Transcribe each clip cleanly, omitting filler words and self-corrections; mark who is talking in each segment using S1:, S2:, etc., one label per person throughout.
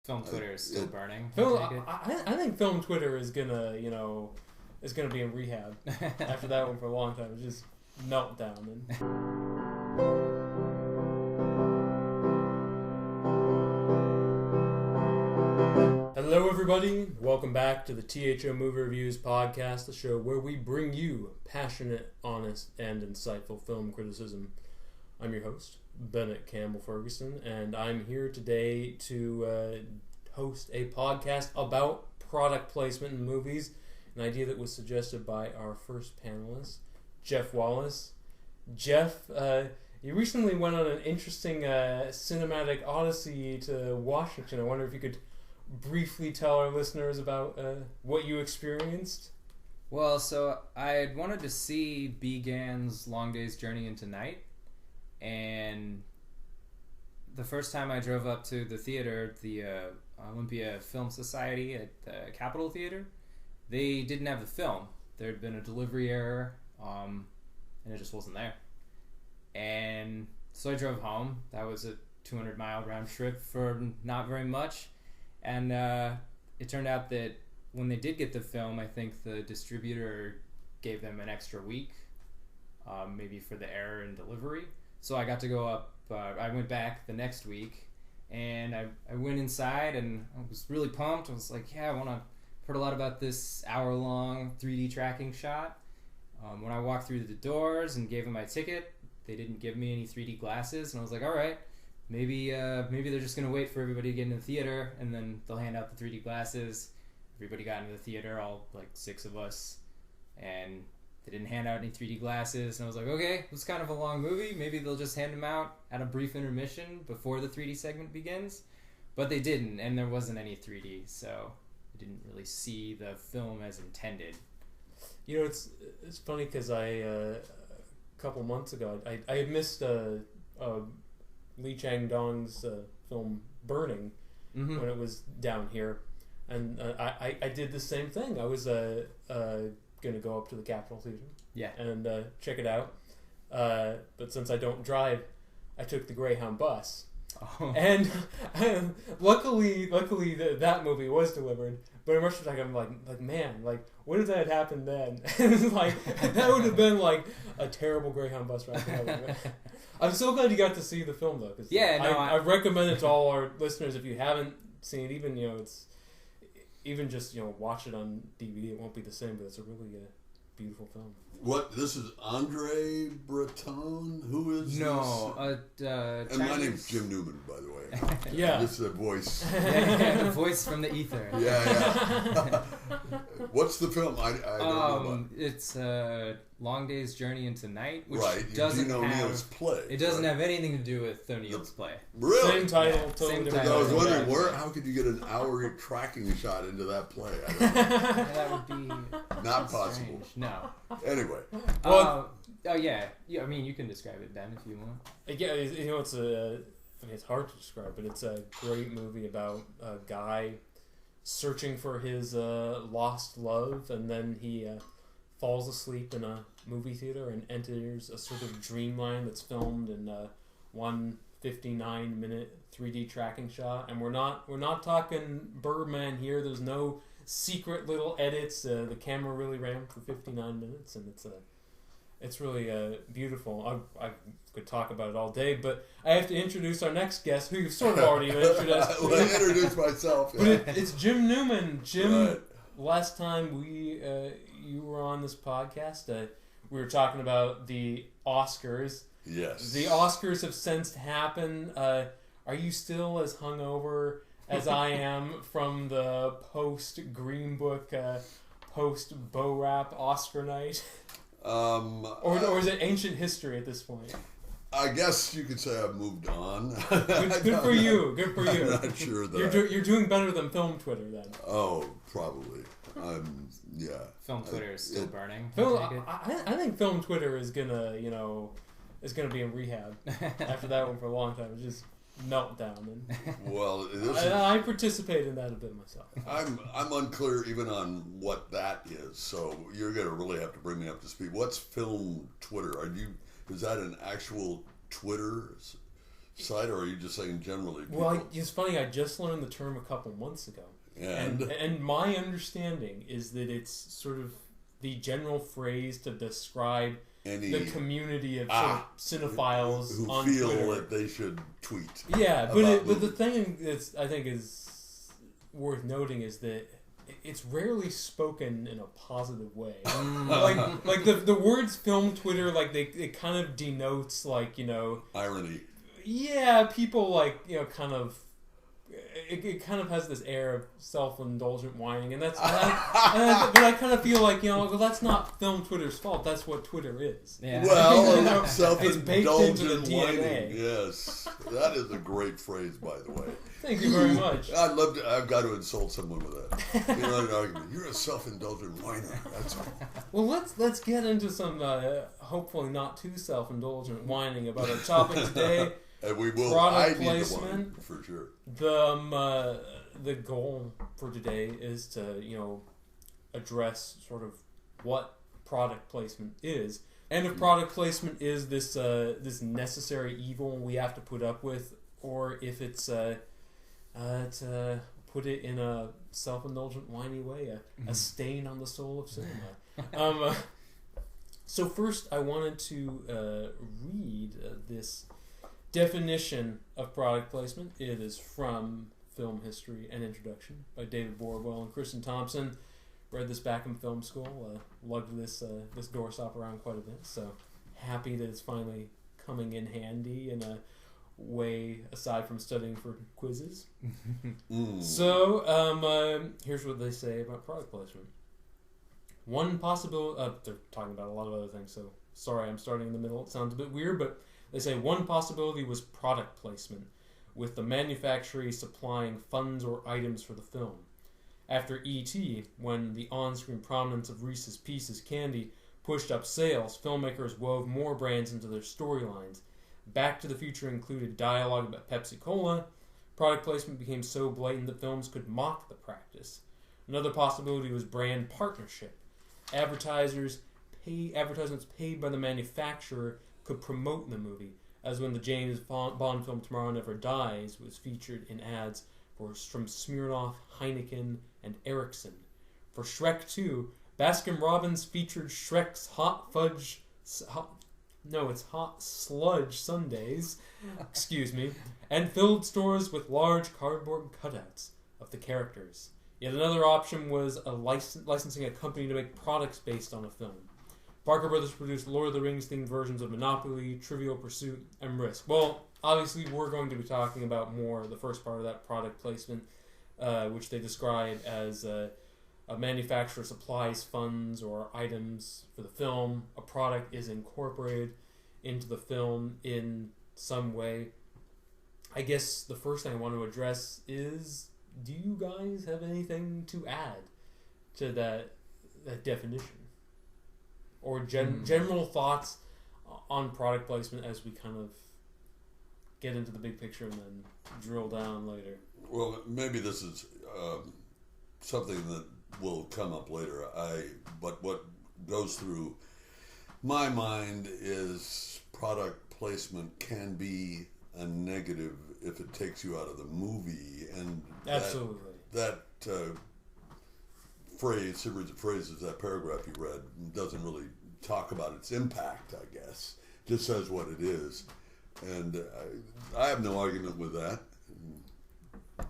S1: Film Twitter is still burning.
S2: I think film Twitter is gonna be in rehab after that one for a long time. It's just meltdown. Hello, everybody. Welcome back to the T.H.O. Movie Reviews podcast, the show where we bring you passionate, honest, and insightful film criticism. I'm your host, Bennett Campbell Ferguson, and I'm here today to host a podcast about product placement in movies, an idea that was suggested by our first panelist, Geoff Wallace. Geoff, you recently went on an interesting cinematic odyssey to Washington. I wonder if you could briefly tell our listeners about what you experienced.
S1: Well, so I had wanted to see B. Gann's Long Day's Journey into Night, and the first time I drove up to the theater, the Olympia Film Society at the Capitol Theater, they didn't have the film. There had been a delivery error, and it just wasn't there. And so I drove home. That was a 200-mile round trip for not very much. And it turned out that when they did get the film, I think the distributor gave them an extra week, maybe for the error in delivery. So I got to go up, I went back the next week, and I went inside, and I was really pumped. I was like, yeah, heard a lot about this hour-long 3D tracking shot. When I walked through the doors and gave them my ticket, they didn't give me any 3D glasses, and I was like, all right, maybe they're just going to wait for everybody to get into the theater, and then they'll hand out the 3D glasses. Everybody got into the theater, all like 6 of us, and they didn't hand out any 3D glasses, and I was like, okay, it was kind of a long movie. Maybe they'll just hand them out at a brief intermission before the 3D segment begins. But they didn't, and there wasn't any 3D, so I didn't really see the film as intended.
S2: You know, it's funny because a couple months ago, I had missed Lee Chang-dong's film Burning when it was down here, and I did the same thing. I was going to go up to the Capitol Theater and check it out, but since I don't drive, I took the Greyhound bus. Oh. And luckily that movie was delivered. But in retrospect, I'm like man, like what if that had happened then? Like that would have been like a terrible Greyhound bus ride. I'm so glad you got to see the film though, because I recommend it to all our listeners. If you haven't seen it, even just watch it on DVD. It won't be the same, but it's a really beautiful film.
S3: What? This is Andre Breton? Who is this? And my name's Jim Newman, by the way.
S2: Yeah.
S3: This is a voice.
S1: The voice from the ether.
S3: Yeah. What's the film? I don't know.
S1: It's Long Day's Journey into Night, which
S3: doesn't have Neil's play.
S1: It doesn't have anything to do with O'Neill's play.
S3: Really?
S2: Same title,
S1: yeah,
S2: totally different.
S1: title.
S3: I was wondering how could you get an hour tracking shot into that play? I don't know.
S1: That would be
S3: not possible.
S1: No.
S3: Anyway.
S1: Yeah. I mean, you can describe it, Ben, if you want.
S2: Yeah, it's hard to describe, but it's a great movie about a guy searching for his lost love, and then he falls asleep in a movie theater and enters a sort of dreamland that's filmed in one 59-minute 3D tracking shot. And we're not talking Birdman here. There's no secret little edits. The camera really ran for 59 minutes, and it's really beautiful. I could talk about it all day, but I have to introduce our next guest, who you've sort of already introduced.
S3: Well, I introduced myself.
S2: Yeah. But it's Jim Newman. Jim, last time you were on this podcast, we were talking about the Oscars.
S3: Yes.
S2: The Oscars have since happened. Are you still as hungover as I am from the post-Green Book, post-Bo-Rap Oscar night? Or is it ancient history at this point?
S3: I guess you could say I've moved on.
S2: Good for you. Good for you.
S3: I'm not sure that.
S2: You're doing better than film Twitter then.
S3: Oh, probably. Yeah.
S1: Film Twitter is still burning.
S2: I think film Twitter is gonna be in rehab after that one for a long time. It's just meltdown.
S3: Well,
S2: I participate in that a bit myself.
S3: I'm unclear even on what that is, so you're gonna really have to bring me up to speed. What's film Twitter? Is that an actual Twitter side, or are you just saying generally? People?
S2: Well, it's funny. I just learned the term a couple months ago, and my understanding is that it's sort of the general phrase to describe the community of sort of cinephiles
S3: who
S2: on
S3: feel
S2: Twitter.
S3: that they should tweet.
S2: Yeah, but the thing that's I think is worth noting is that it's rarely spoken in a positive way. like the words film Twitter, like it kind of denotes like,
S3: irony.
S2: Yeah, people like, kind of it kind of has this air of self-indulgent whining, and that's but I kind of feel like, well, that's not film Twitter's fault. That's what Twitter is.
S3: Yeah. Well, self-indulgent
S2: it's baked into the DNA.
S3: Whining. Yes, that is a great phrase, by the way.
S2: Thank you very much.
S3: I've got to insult someone with that. An argument. You're a self-indulgent whiner. That's all.
S2: Well, let's get into some hopefully not too self-indulgent whining about our topic today.
S3: And we will.
S2: Product placement,
S3: for sure.
S2: The goal for today is to address sort of what product placement is, and if product placement is this necessary evil we have to put up with, or if it's to put it in a self-indulgent, whiny way, a stain on the soul of cinema. So first, I wanted to read this definition of product placement. It is from Film History and Introduction by David Borwell and Kristen Thompson. Read this back in film school. Lugged this doorstop around quite a bit. So happy that it's finally coming in handy in a way aside from studying for quizzes. So here's what they say about product placement. One possible... they're talking about a lot of other things, so sorry I'm starting in the middle. It sounds a bit weird, but they say one possibility was product placement, with the manufacturer supplying funds or items for the film. After E.T., when the on-screen prominence of Reese's Pieces candy pushed up sales, filmmakers wove more brands into their storylines. Back to the Future included dialogue about Pepsi-Cola. Product placement became so blatant that films could mock the practice. Another possibility was brand partnership. Advertisements paid by the manufacturer could promote the movie, as when the James Bond film Tomorrow Never Dies was featured in ads from Smirnoff, Heineken, and Ericsson. For Shrek 2, Baskin-Robbins featured Shrek's Hot Sludge Sundays, and filled stores with large cardboard cutouts of the characters. Yet another option was licensing a company to make products based on a film. Parker Brothers produced Lord of the Rings themed versions of Monopoly, Trivial Pursuit, and Risk. Well, obviously we're going to be talking about more the first part of that product placement, which they describe as a manufacturer supplies funds or items for the film. A product is incorporated into the film in some way. I guess the first thing I want to address is, do you guys have anything to add to that definition? Or general thoughts on product placement as we kind of get into the big picture and then drill down later?
S3: Well, maybe this is something that will come up later. But what goes through my mind is product placement can be a negative if it takes you out of the movie, and
S2: absolutely
S3: that series of phrases, that paragraph you read, doesn't really talk about its impact, I guess. Just says what it is. And I have no argument with that.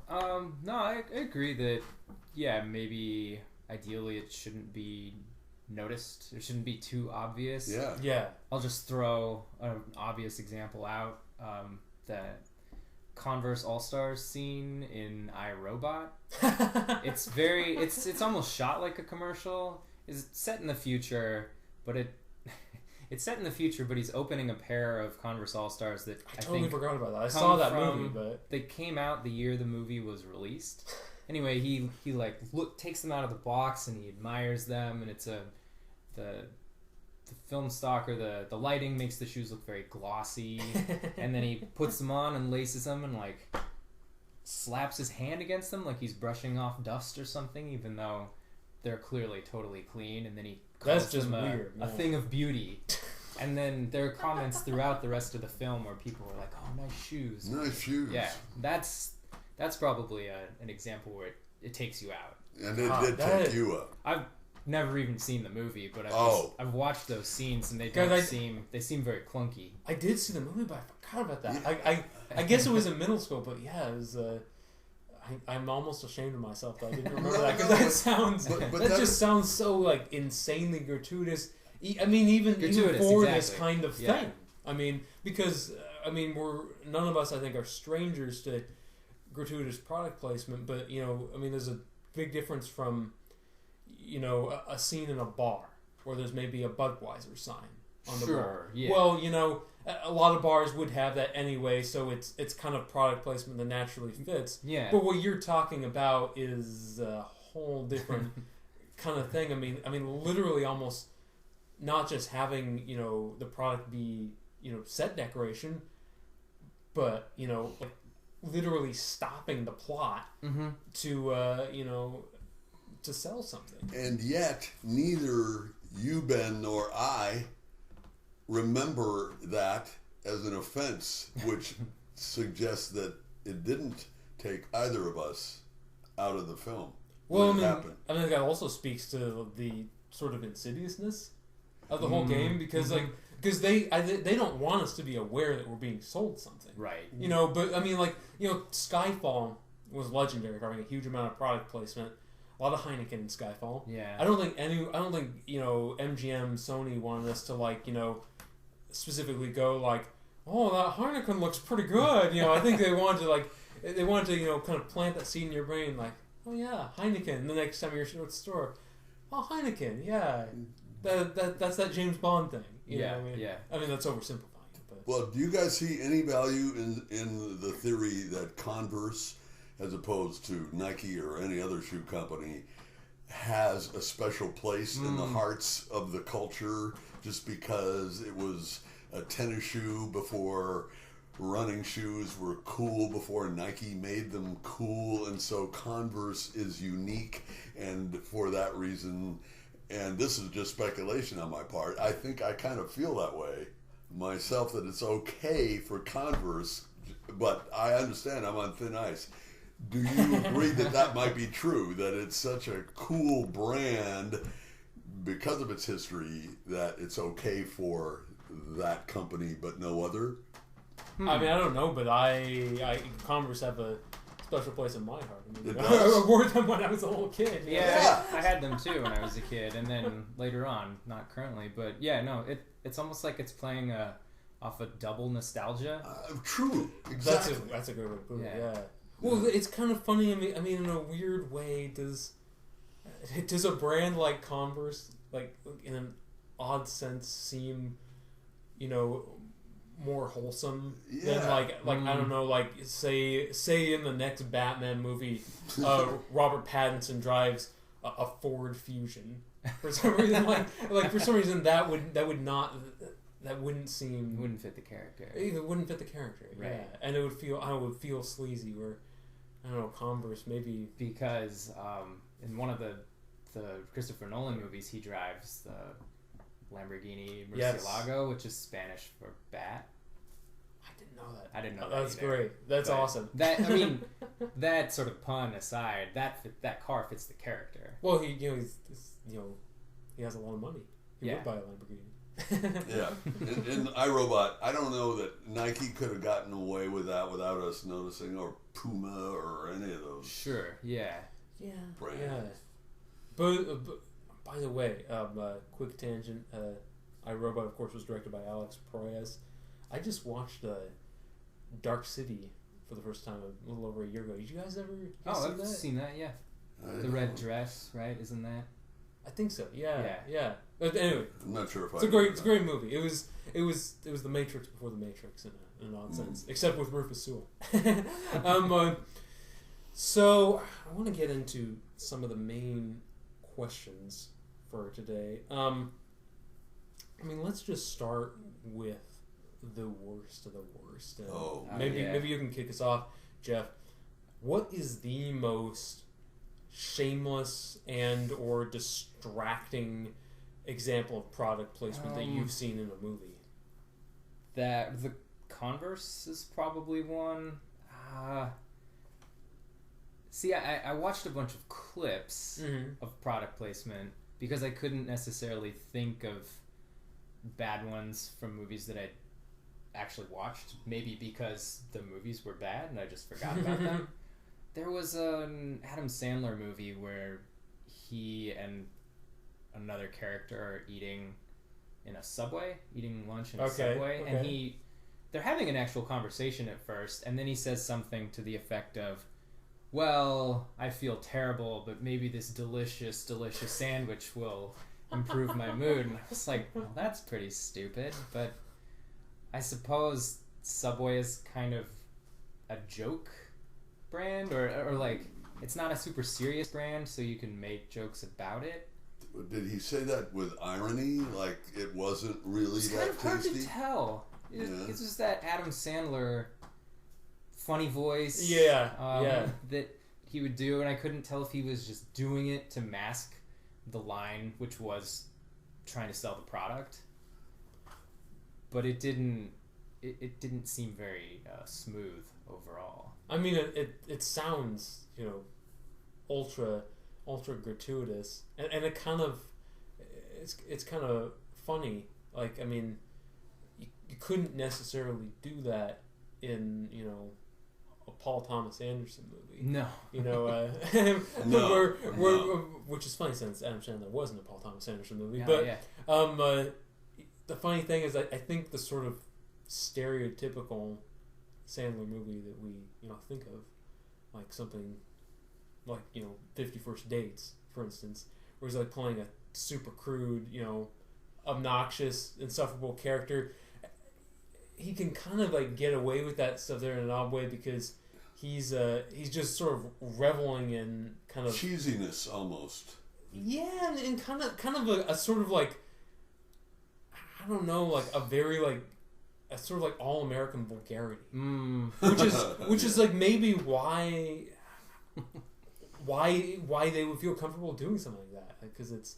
S1: No, I agree that, maybe ideally it shouldn't be noticed. It shouldn't be too obvious.
S2: Yeah.
S1: I'll just throw an obvious example out. The Converse All-Stars scene in iRobot. It's almost shot like a commercial. It's set in the future, but it's set in the future, but he's opening a pair of Converse All-Stars that I
S2: totally forgot about that. I saw that movie, but
S1: they came out the year the movie was released. Anyway, he takes them out of the box and he admires them, and it's the film stock or the lighting makes the shoes look very glossy, and then he puts them on and laces them and slaps his hand against them like he's brushing off dust or something, even though they're clearly totally clean, and then he calls them
S2: weird,
S1: a thing of beauty. And then there are comments throughout the rest of the film where people were like, "Oh, nice shoes."
S3: Nice shoes.
S1: Yeah, that's probably an example where it takes you out.
S3: And it did take you up.
S1: I've never even seen the movie, but I've watched those scenes and they seem very clunky.
S2: I did see the movie, but I forgot about that. Yeah. I guess it was in middle school, but yeah, it was. I'm almost ashamed of myself that I didn't remember that because that sounds that just sounds so like insanely gratuitous. I mean, even for this kind of thing. I mean, because none of us I think are strangers to gratuitous product placement, but there's a big difference from a scene in a bar where there's maybe a Budweiser sign on the bar. Yeah. Well, a lot of bars would have that anyway, so it's kind of product placement that naturally fits. Yeah. But what you're talking about is a whole different kind of thing. I mean, literally almost not just having the product be set decoration, but like literally stopping the plot to sell something.
S3: And yet, neither you, Ben, nor I remember that as an offense, which suggests that it didn't take either of us out of the film.
S2: Well, I mean that also speaks to the sort of insidiousness of the whole game, because because they don't want us to be aware that we're being sold something,
S1: right?
S2: But I mean, Skyfall was legendary for having a huge amount of product placement. A lot of Heineken in Skyfall. Yeah. I don't think MGM, Sony wanted us to specifically go oh, that Heineken looks pretty good. I think they wanted to kind of plant that seed in your brain oh yeah, Heineken. And the next time you're at the store, oh, Heineken, yeah. That's that James Bond thing. I mean that's oversimplifying it, but
S3: well, do you guys see any value in the theory that Converse, as opposed to Nike or any other shoe company, has a special place in the hearts of the culture just because it was a tennis shoe before running shoes were cool, before Nike made them cool, and so Converse is unique, and for that reason, and this is just speculation on my part, I think I kind of feel that way myself, that it's okay for Converse, but I understand I'm on thin ice. Do you agree that might be true, that it's such a cool brand because of its history that it's okay for that company but no other?
S2: I mean, I don't know, but Converse have a special place in my heart. I wore them when I was a little kid.
S1: Yeah, I had them too when I was a kid, and then later on, not currently, but yeah, no, it's almost like it's playing off a double nostalgia.
S3: True, exactly.
S2: That's a good way to put it. Yeah. Well, it's kind of funny. I mean, in a weird way, does a brand like Converse, in an odd sense, seem, more wholesome than I don't know, say in the next Batman movie, Robert Pattinson drives a Ford Fusion for some reason. For some reason that wouldn't
S1: fit the character.
S2: It wouldn't fit the character, right? Yeah. And it would feel sleazy. Where I don't know, Converse maybe
S1: because in one of the Christopher Nolan movies, he drives the Lamborghini Murcielago, which is Spanish for bat.
S2: I didn't know that.
S1: I didn't know
S2: that. That's
S1: either.
S2: Great. That's awesome.
S1: That sort of pun aside, that car fits the character.
S2: Well, he has a lot of money. He would buy a Lamborghini.
S3: Yeah. In iRobot, I don't know that Nike could have gotten away with that without us noticing, or Puma, or any of those.
S1: Sure. Yeah.
S2: Yeah. Brands. Yeah. But by the way, quick tangent. iRobot, of course, was directed by Alex Proyas. I just watched Dark City for the first time a little over a year ago. Did you guys ever see that?
S1: I've seen that, yeah. The red dress, right? Isn't that?
S2: I think so. Yeah. But anyway,
S3: I'm not sure if
S2: it's a great movie. It was The Matrix before The Matrix in an odd sense, except with Rufus Sewell. So I want to get into some of the main questions for today. I mean, let's just start with the worst of the worst. Maybe you can kick us off, Geoff. What is the most shameless and or distracting example of product placement that you've seen in a movie?
S1: That the Converse is probably one. See, I watched a bunch of clips of product placement because I couldn't necessarily think of bad ones from movies that I actually watched. Maybe because the movies were bad and I just forgot about them. There was an Adam Sandler movie where he and another character are eating lunch in a subway, and they're having an actual conversation at first, and then he says something to the effect of, well, I feel terrible, but maybe this delicious sandwich will improve my mood. And I was like, well, that's pretty stupid, but I suppose Subway is kind of a joke brand, or like, it's not a super serious brand, so you can make jokes about it.
S3: Did he say that with irony? Like, it wasn't really
S1: it's
S3: that
S1: kind of
S3: tasty?
S1: hard to tell. It's just that Adam Sandler funny voice that he would do, and I couldn't tell if he was just doing it to mask the line, which was trying to sell the product. But it didn't seem very smooth overall.
S2: I mean, it sounds, ultra gratuitous, and it kind of it's kind of funny. Like, I mean, you couldn't necessarily do that in a Paul Thomas Anderson movie.
S1: No.
S2: No. Which is funny since Adam Sandler wasn't a Paul Thomas Anderson movie. The funny thing is, I think the sort of stereotypical Sandler movie that we think of, like something like 50 First Dates, for instance, where he's like playing a super crude, obnoxious, insufferable character. He can kind of like get away with that stuff there in an odd way because he's just sort of reveling in kind of
S3: cheesiness almost.
S2: Yeah, and kind of a sort of like, I don't know, like a very like a sort of like all American vulgarity, which is like maybe why they would feel comfortable doing something like that, because it's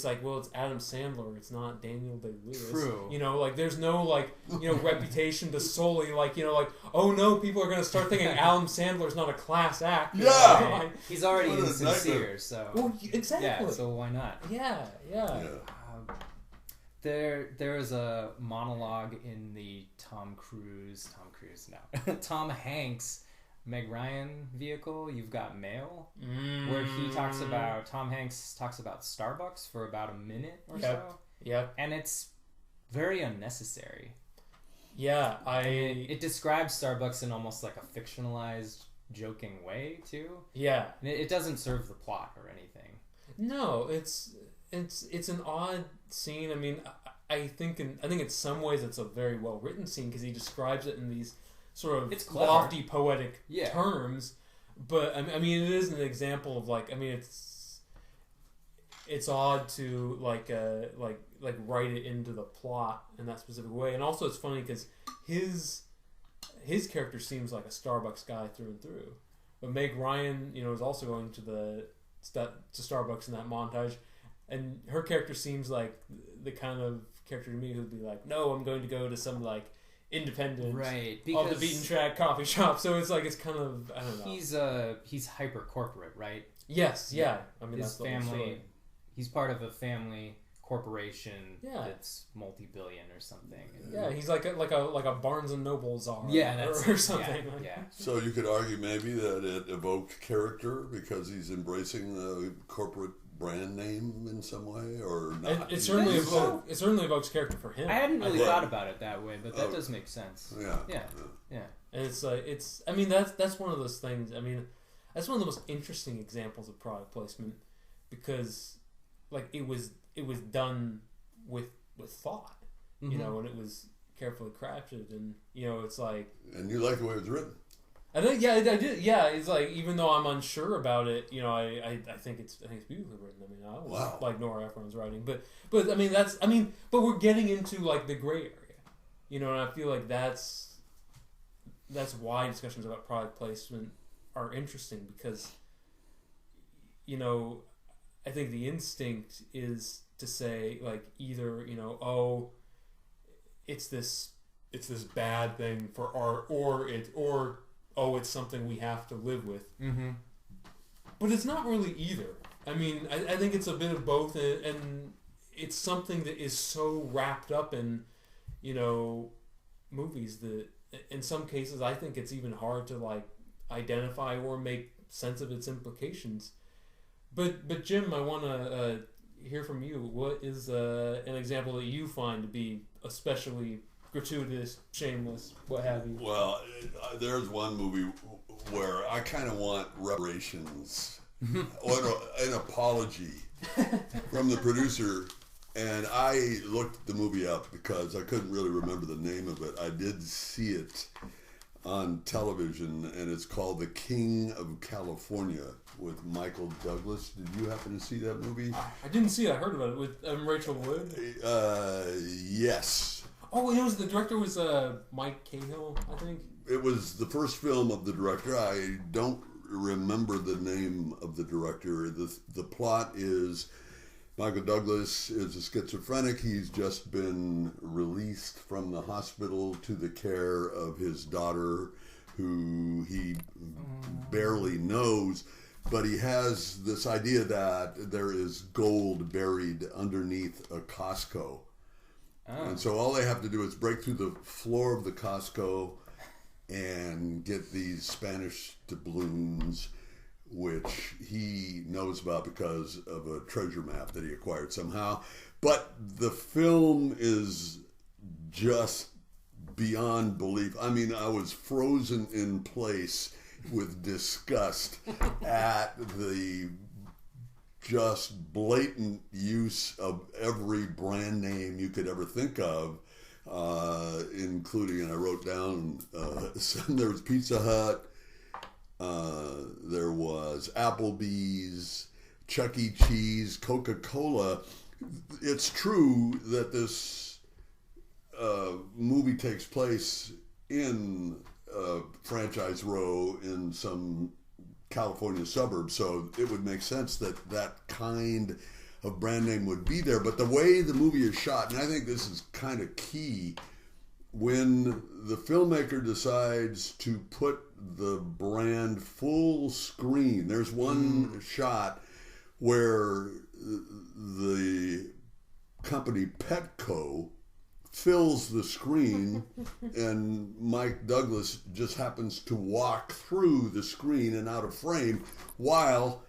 S2: like, well, it's Adam Sandler, it's not Daniel Day-Lewis.
S1: True.
S2: Like there's no like reputation to solely like like, oh no, people are gonna start thinking Adam Sandler's not a class act.
S3: Yeah,
S1: right. He's already insincere, so
S2: exactly.
S1: Yeah, so why not?
S2: Yeah.
S1: There is a monologue in the Tom Hanks Meg Ryan vehicle, You've Got Mail, where Tom Hanks talks about Starbucks for about a minute or so.
S2: Yep.
S1: And it's very unnecessary.
S2: Yeah,
S1: it describes Starbucks in almost like a fictionalized, joking way too.
S2: Yeah.
S1: And it doesn't serve the plot or anything.
S2: No, it's an odd scene. I mean, I think in some ways it's a very well written scene because he describes it in these sort of lofty poetic terms, but I mean it is an example of like, I mean it's odd to like write it into the plot in that specific way, and also it's funny because his character seems like a Starbucks guy through and through, but Meg Ryan is also going to Starbucks in that montage, and her character seems like the kind of character to me who'd be like, no, I'm going to go to some like independent of the beaten track coffee shop. So it's like, it's kind of, I don't know.
S1: He's hyper corporate, right?
S2: Yes, yeah. I mean,
S1: his family. He's part of a family corporation that's multi-billion or something.
S2: Yeah, he's like a Barnes and Noble czar.
S1: Yeah,
S2: or something.
S1: Yeah.
S3: So you could argue maybe that it evoked character because he's embracing the corporate brand name in some way, or not?
S2: It certainly evokes character for him.
S1: I hadn't really thought about it that way, but that does make sense.
S3: Yeah.
S2: And it's like, I mean, that's one of those things. I mean, that's one of the most interesting examples of product placement because, like, it was done with thought, and it was carefully crafted, and it's like. And
S3: you like the way it was written.
S2: I think, I did. Yeah, it's like, even though I'm unsure about it, I think it's beautifully written. I mean, I always like Nora Ephron's writing, but I mean, but we're getting into like the gray area, and I feel like that's why discussions about product placement are interesting because, I think the instinct is to say, like, either, you know, oh, it's this bad thing for art, or oh, it's something we have to live with.
S1: Mm-hmm.
S2: But it's not really either. I mean, I think it's a bit of both, and it's something that is so wrapped up in, you know, movies that in some cases I think it's even hard to, like, identify or make sense of its implications. But Jim, I want to hear from you. What is an example that you find to be especially gratuitous, shameless, what have you?
S3: Well, there's one movie where I kind of want reparations or an apology from the producer, and I looked the movie up because I couldn't really remember the name of it. I did see it on television, and it's called The King of California with Michael Douglas. Did you happen to see that movie?
S2: I didn't see it. I heard about it with Rachel Wood.
S3: Yes.
S2: Oh, it was the director was Mike Cahill, I think.
S3: It was the first film of the director. I don't remember the name of the director. The plot is Michael Douglas is a schizophrenic. He's just been released from the hospital to the care of his daughter, who he barely knows. But he has this idea that there is gold buried underneath a Costco. Oh. And so all they have to do is break through the floor of the Costco and get these Spanish doubloons, which he knows about because of a treasure map that he acquired somehow. But the film is just beyond belief. I mean, I was frozen in place with disgust at the just blatant use of every brand name you could ever think of, including, and I wrote down, there was Pizza Hut, there was Applebee's, Chuck E. Cheese, Coca-Cola. It's true that this movie takes place in Franchise Row in some California suburb, so it would make sense that that kind of brand name would be there. But the way the movie is shot, and I think this is kind of key, when the filmmaker decides to put the brand full screen, there's one shot where the company Petco fills the screen, and Mike Douglas just happens to walk through the screen and out of frame while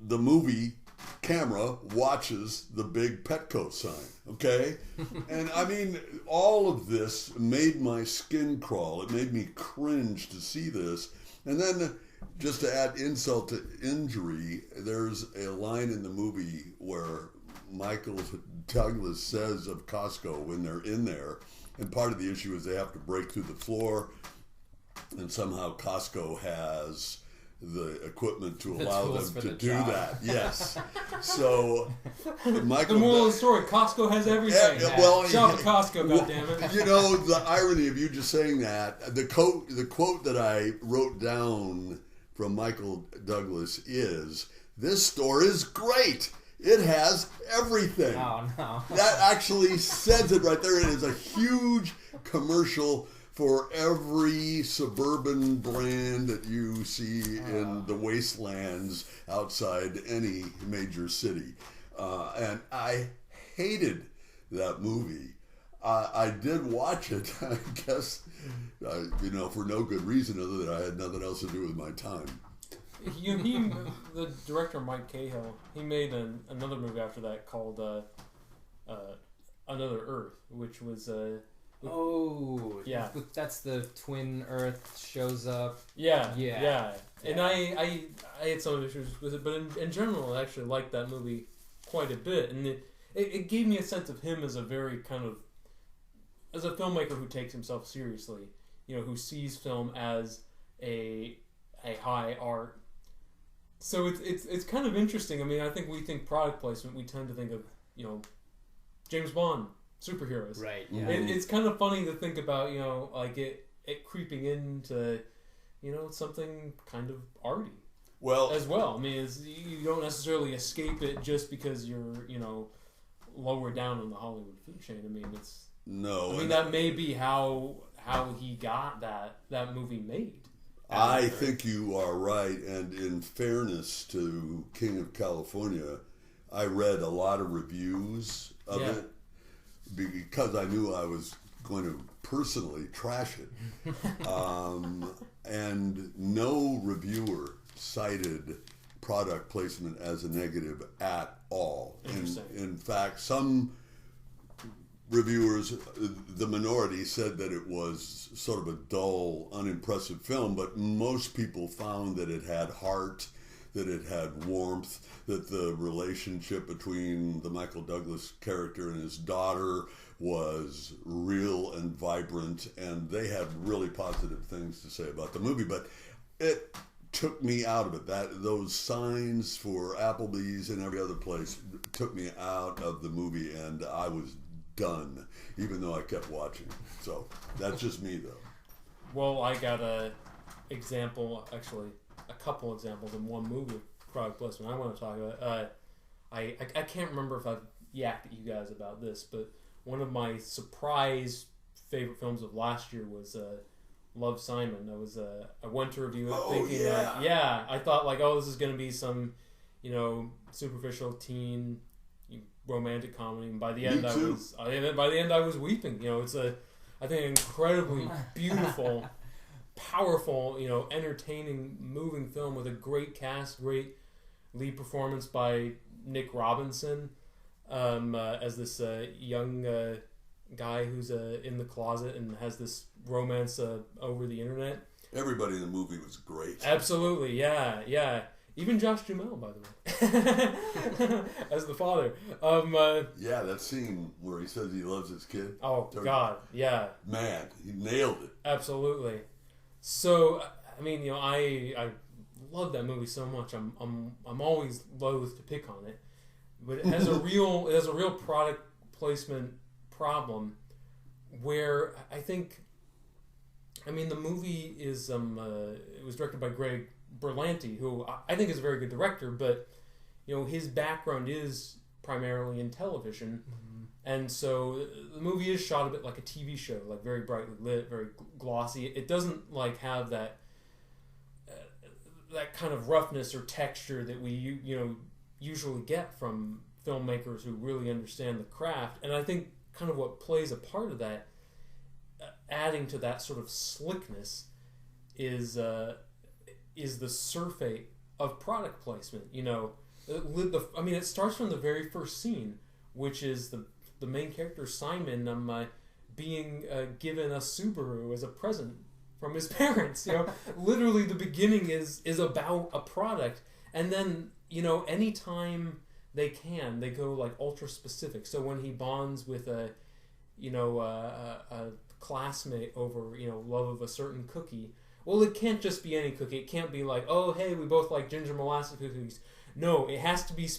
S3: the movie camera watches the big Petco sign, okay? And I mean, all of this made my skin crawl. It made me cringe to see this. And then, just to add insult to injury, there's a line in the movie where Michael Douglas says of Costco when they're in there, and part of the issue is they have to break through the floor, and somehow Costco has the equipment to allow them to do that. Yes. So Michael,
S2: the moral of the story: Costco has everything.
S3: Well,
S2: shop at Costco, goddammit.
S3: You know, the irony of you just saying that. The quote that I wrote down from Michael Douglas is, "This store is great. It has everything."
S1: Oh, no.
S3: That actually says it right there. It is a huge commercial for every suburban brand that you see in the wastelands outside any major city. And I hated that movie. I did watch it, I guess, for no good reason other than I had nothing else to do with my time.
S2: The director Mike Cahill, he made another movie after that called Another Earth, which was
S1: yeah, that's the twin Earth shows up.
S2: Yeah. And I had some issues with it, but in general, I actually liked that movie quite a bit, and it gave me a sense of him as a very kind of, as a filmmaker who takes himself seriously, who sees film as a high art. So it's kind of interesting. I mean, I think we think product placement, we tend to think of, James Bond, superheroes.
S1: Right, yeah.
S2: It's kind of funny to think about, like it creeping into, something kind of arty.
S3: Well,
S2: as well. I mean, you don't necessarily escape it just because you're, lower down on the Hollywood food chain. I mean, that may be how he got that movie made.
S3: I think you are right, and in fairness to King of California, I read a lot of reviews of it because I knew I was going to personally trash it. And no reviewer cited product placement as a negative at all. In fact, some reviewers, the minority, said that it was sort of a dull, unimpressive film, but most people found that it had heart, that it had warmth, that the relationship between the Michael Douglas character and his daughter was real and vibrant, and they had really positive things to say about the movie. But it took me out of it. Those signs for Applebee's and every other place took me out of the movie, and I was done, even though I kept watching. So that's just me, though.
S2: Well, I got a couple examples in one movie of product placement I want to talk about. I can't remember if I've yacked at you guys about this, but one of my surprise favorite films of last year was Love, Simon. I went to review it thinking that I thought this is going to be some superficial teen romantic comedy, and by the end I was weeping. It's I think incredibly beautiful, powerful, entertaining, moving film with a great cast, great lead performance by Nick Robinson as this young guy who's in the closet and has this romance over the internet.
S3: Everybody in the movie was great.
S2: Absolutely, yeah. Even Josh Duhamel, by the way, as the father.
S3: That scene where he says he loves his kid.
S2: Oh, God, yeah.
S3: Man, he nailed it.
S2: Absolutely. So, I mean, I love that movie so much. I'm always loath to pick on it, but it has a real product placement problem where I think, the movie is it was directed by Greg Berlanti, who I think is a very good director, but his background is primarily in television, and so the movie is shot a bit like a TV show, like very brightly lit, very glossy. It doesn't have that kind of roughness or texture that we usually get from filmmakers who really understand the craft, and I think kind of what plays a part of that, adding to that sort of slickness, is the surfeit of product placement. It starts from the very first scene, which is the main character Simon being given a Subaru as a present from his parents. Literally the beginning is about a product, and then anytime they go ultra specific. So when he bonds with a classmate over love of a certain cookie. Well, it can't just be any cookie. It can't be like, oh, hey, we both like ginger molasses cookies. No, it has to be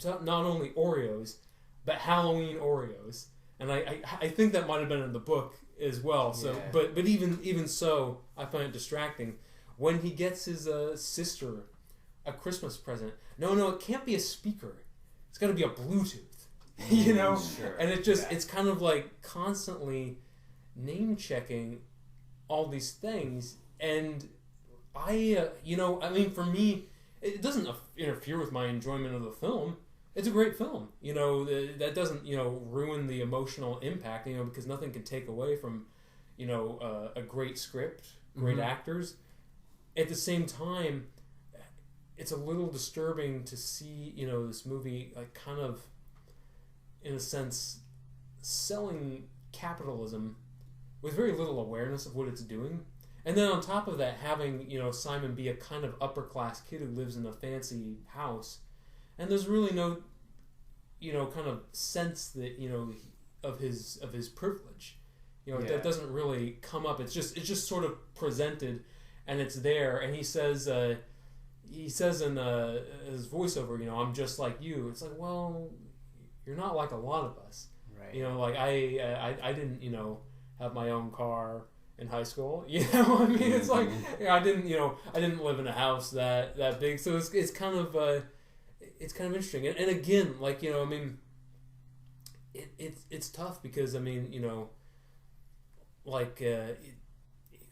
S2: not only Oreos, but Halloween Oreos. And I think that might have been in the book as well. So, but even so, I find it distracting. When he gets his sister a Christmas present, no, it can't be a speaker. It's got to be a Bluetooth, Sure. And it's kind of like constantly name checking all these things. And for me, it doesn't interfere with my enjoyment of the film. It's a great film. That doesn't, ruin the emotional impact, because nothing can take away from, a great script, great actors. At the same time, it's a little disturbing to see, this movie, kind of, in a sense, selling capitalism with very little awareness of what it's doing. And then on top of that, having, Simon be a kind of upper class kid who lives in a fancy house, and there's really no, kind of sense that, of his privilege. That doesn't really come up. It's just sort of presented, and it's there. And he says in his voiceover, I'm just like you. It's like, well, you're not like a lot of us. Right. I didn't, have my own car in high school. You know, I mean, it's like I didn't live in a house that big, so it's kind of interesting. And again, like, I mean, it's tough because I mean, like I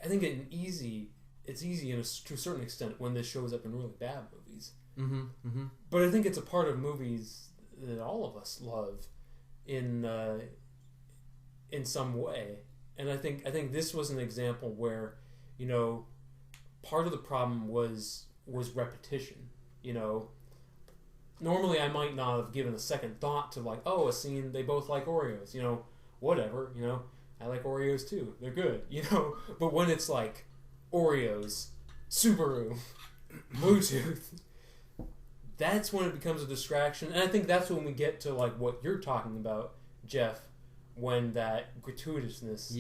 S2: think it's easy to a certain extent when this shows up in really bad movies.
S1: Mm-hmm. Mm-hmm.
S2: But I think it's a part of movies that all of us love in some way. And I think this was an example where, part of the problem was repetition. Normally I might not have given a second thought to like, a scene, they both like Oreos, whatever, I like Oreos too. They're good, But when it's like Oreos, Subaru, Bluetooth, that's when it becomes a distraction. And I think that's when we get to like what you're talking about, Jeff, when that gratuitousness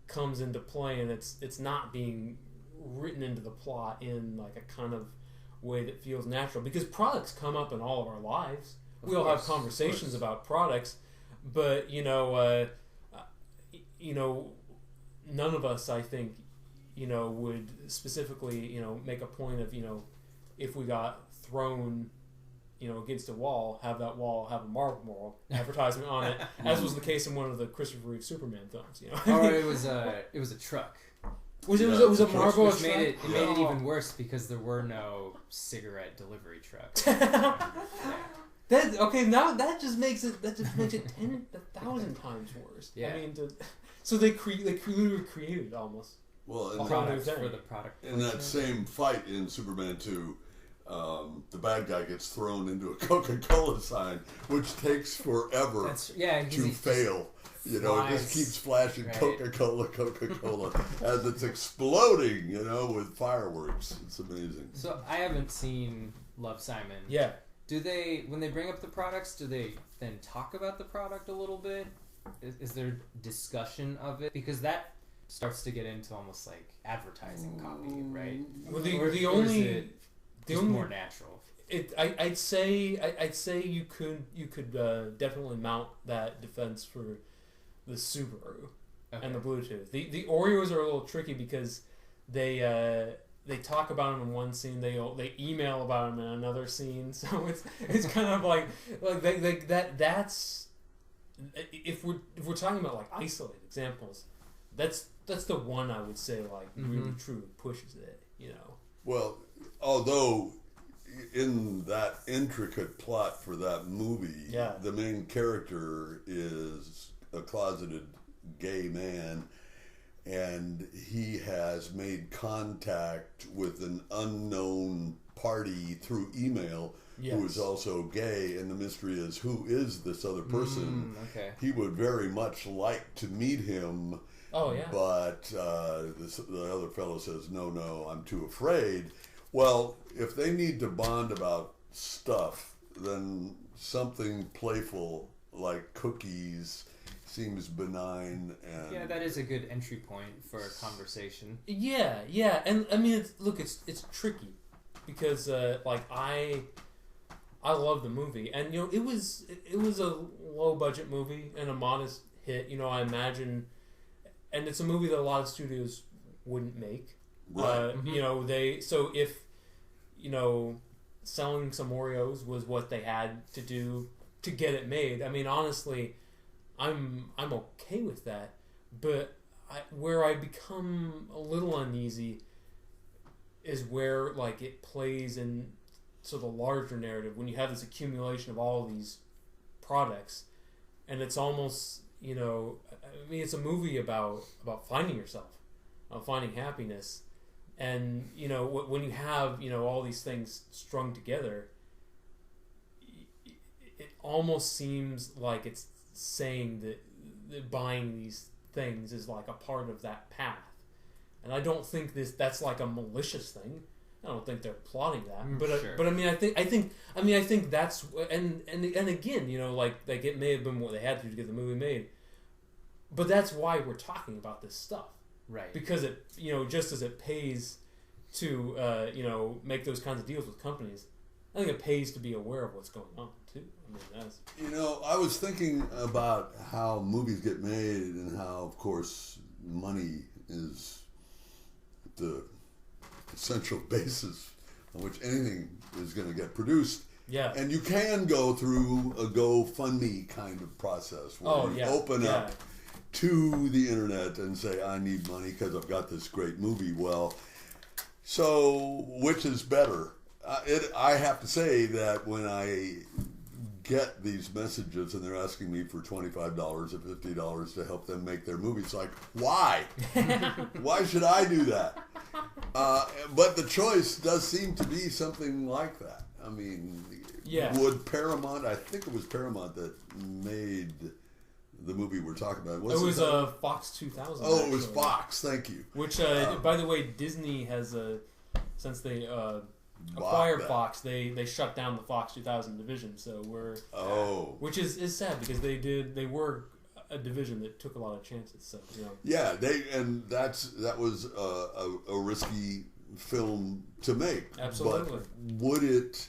S2: comes into play and it's not being written into the plot in like a kind of way that feels natural, because products come up in all of our lives. We all have conversations about products, but none of us, I think, would specifically make a point of if we got thrown against a wall, have that wall have a Marlboro advertisement on it, as was the case in one of the Christopher Reeve Superman films.
S1: Or it was a truck.
S2: It was a Marlboro truck.
S1: Made it even worse because there were no cigarette delivery trucks.
S2: That just makes it 10,000 times worse. Yeah. I mean, so they literally created almost.
S3: Well,
S1: for the product.
S3: In that same fight in Superman 2, the bad guy gets thrown into a Coca-Cola sign, which takes forever to fail. It just keeps flashing Coca-Cola as it's exploding, with fireworks. It's amazing.
S1: So I haven't seen Love, Simon.
S2: Yeah.
S1: Do they, when they bring up the products, do they then talk about the product a little bit? Is there discussion of it? Because that starts to get into almost like advertising copy, right?
S2: Well,
S1: the only more natural.
S2: I'd say you could definitely mount that defense for the Subaru and the Bluetooth. The Oreos are a little tricky because they talk about them in one scene, they email about them in another scene, so it's kind of like that's if we're talking about like isolated examples, that's the one I would say like really truly pushes it,
S3: Well, although in that intricate plot for that movie, the main character is a closeted gay man, and he has made contact with an unknown party through email who is also gay, and the mystery is, who is this other person? He would very much like to meet him. But the other fellow says, no, I'm too afraid. Well, if they need to bond about stuff, then something playful like cookies seems benign. And
S1: that is a good entry point for a conversation.
S2: Yeah, and I mean, it's tricky because I love the movie, and it was a low budget movie and a modest hit. I imagine. And it's a movie that a lot of studios wouldn't make.
S3: Right.
S2: So if, selling some Oreos was what they had to do to get it made, I mean, honestly, I'm okay with that. But where I become a little uneasy is where, like, it plays in sort of the larger narrative when you have this accumulation of all these products, and it's almost... I mean, it's a movie about finding yourself, finding happiness, and when you have all these things strung together, it almost seems like it's saying that buying these things is like a part of that path, and I don't think that's like a malicious thing. I don't think they're plotting that, but I mean, I think that's and again, like it may have been what they had to do to get the movie made, but that's why we're talking about this stuff,
S1: right?
S2: Because it, just as it pays to make those kinds of deals with companies, I think it pays to be aware of what's going on too. I mean, that's
S3: I was thinking about how movies get made and how, of course, money is the essential basis on which anything is going to get produced.
S2: Yeah.
S3: And you can go through a GoFundMe kind of process where you open up to the internet and say, I need money because I've got this great movie. Well, so which is better? I have to say that when I get these messages and they're asking me for $25 or $50 to help them make their movie, it's like, why? Why should I do that? But the choice does seem to be something like that. I mean, would Paramount, I think it was Paramount that made the movie we're talking about.
S2: It was Fox 2000.
S3: Oh, it was Fox, thank you.
S2: Which, by the way, Disney has, since they acquired Fox, they shut down the Fox 2000 division. So which is sad because they were a division that took a lot of chances. So
S3: yeah, that was a risky film to make.
S2: Absolutely.
S3: But would it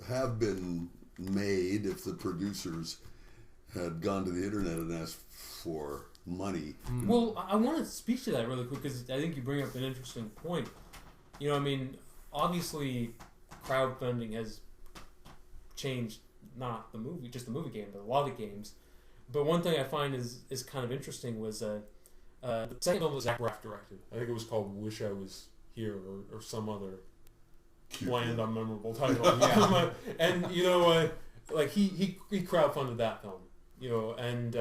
S3: have been made if the producers had gone to the internet and asked for money?
S2: Well, I want to speak to that really quick because I think you bring up an interesting point. I mean, obviously, crowdfunding has changed not the movie, just the movie game, but a lot of games. But one thing I find is kind of interesting was the second film that Zach Braff directed. I think it was called "Wish I Was Here" or some other bland, unmemorable title. And like he crowdfunded that film, and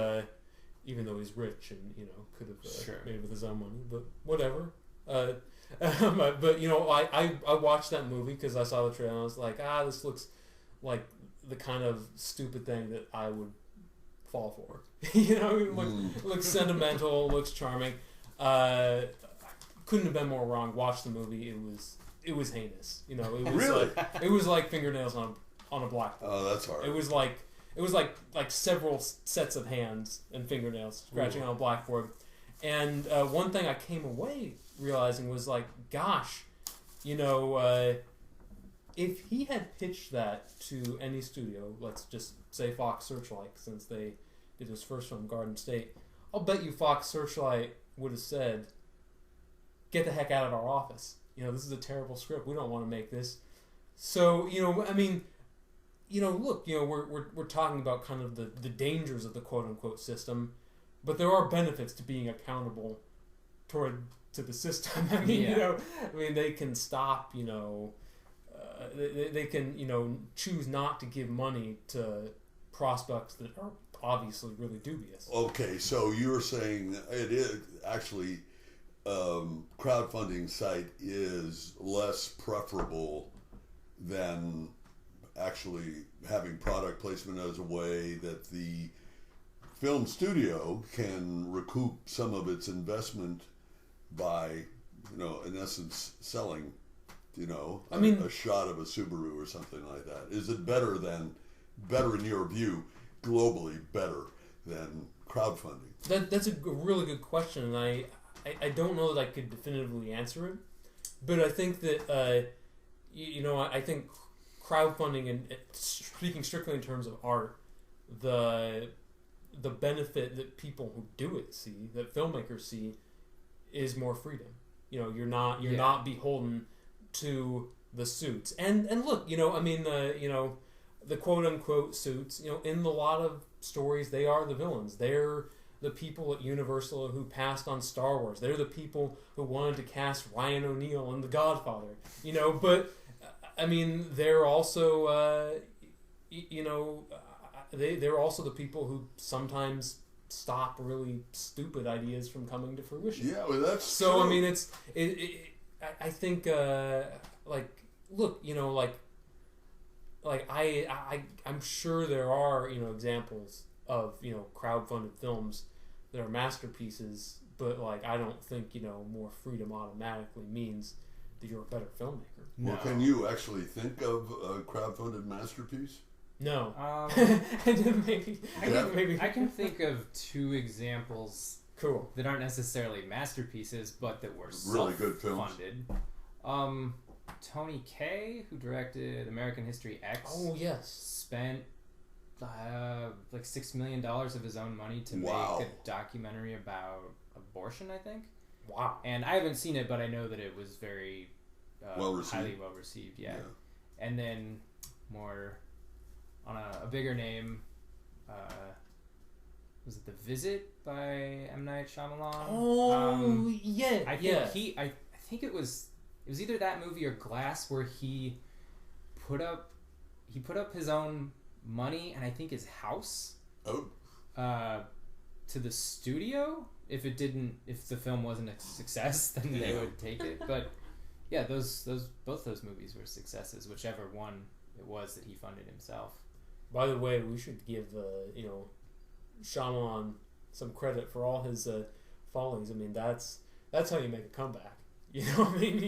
S2: even though he's rich and could have made it with his own money, but whatever. But I watched that movie because I saw the trailer and I was like, this looks like the kind of stupid thing that I would fall for. Looks sentimental, looks charming. Couldn't have been more wrong. Watch the movie. It was heinous. It was
S3: really?
S2: It was like fingernails on a blackboard.
S3: Oh, that's hard.
S2: It was like several sets of hands and fingernails scratching on a blackboard. And one thing I came away realizing was like, gosh, if he had pitched that to any studio, let's just say Fox Searchlight, since they did his first film, Garden State, I'll bet you Fox Searchlight would have said, get the heck out of our office. This is a terrible script. We don't want to make this. So, I mean, look, we're talking about kind of the dangers of the quote-unquote system, but there are benefits to being accountable to the system. I mean, they can stop, they can, choose not to give money to prospects that are obviously really dubious.
S3: Okay, so you're saying it is actually crowdfunding site is less preferable than actually having product placement as a way that the film studio can recoup some of its investment by, in essence, selling, a shot of a Subaru or something like that. Is it better in your view, globally better than crowdfunding?
S2: That's a really good question, and I don't know that I could definitively answer it, but I think that, I think crowdfunding, and speaking strictly in terms of art, the benefit that people who do it see, that filmmakers see, is more freedom. You're not beholden to the suits. And look, the quote unquote suits, in a lot of stories they are the villains. They're the people at Universal who passed on Star Wars. They're the people who wanted to cast Ryan O'Neal in The Godfather. But I mean, they're also they're also the people who sometimes stop really stupid ideas from coming to fruition.
S3: Yeah, well, that's
S2: so.
S3: True.
S2: I mean, I think look, I'm sure there are examples of crowdfunded films that are masterpieces, but I don't think more freedom automatically means that you're a better filmmaker.
S3: Well, can you actually think of a crowdfunded masterpiece?
S2: No.
S1: Maybe. I can think of two examples.
S2: Cool.
S1: That aren't necessarily masterpieces, but that were
S3: really good films.
S1: Funded. Tony Kaye, who directed American History X.
S2: Oh yes.
S1: Spent $6 million of his own money to make a documentary about abortion, I think.
S2: Wow.
S1: And I haven't seen it, but I know that it was very highly well received. Yeah. And then more on a bigger name, was it The Visit by M. Night Shyamalan?
S2: Oh, yeah.
S1: I think I think it was either that movie or Glass, where he put up his own money and I think his house to the studio. If the film wasn't a success, then they would take it. But yeah, both those movies were successes, whichever one it was that he funded himself.
S2: By the way, we should give Shyamalan some credit for all his follies. I mean, that's how you make a comeback. You know what I mean?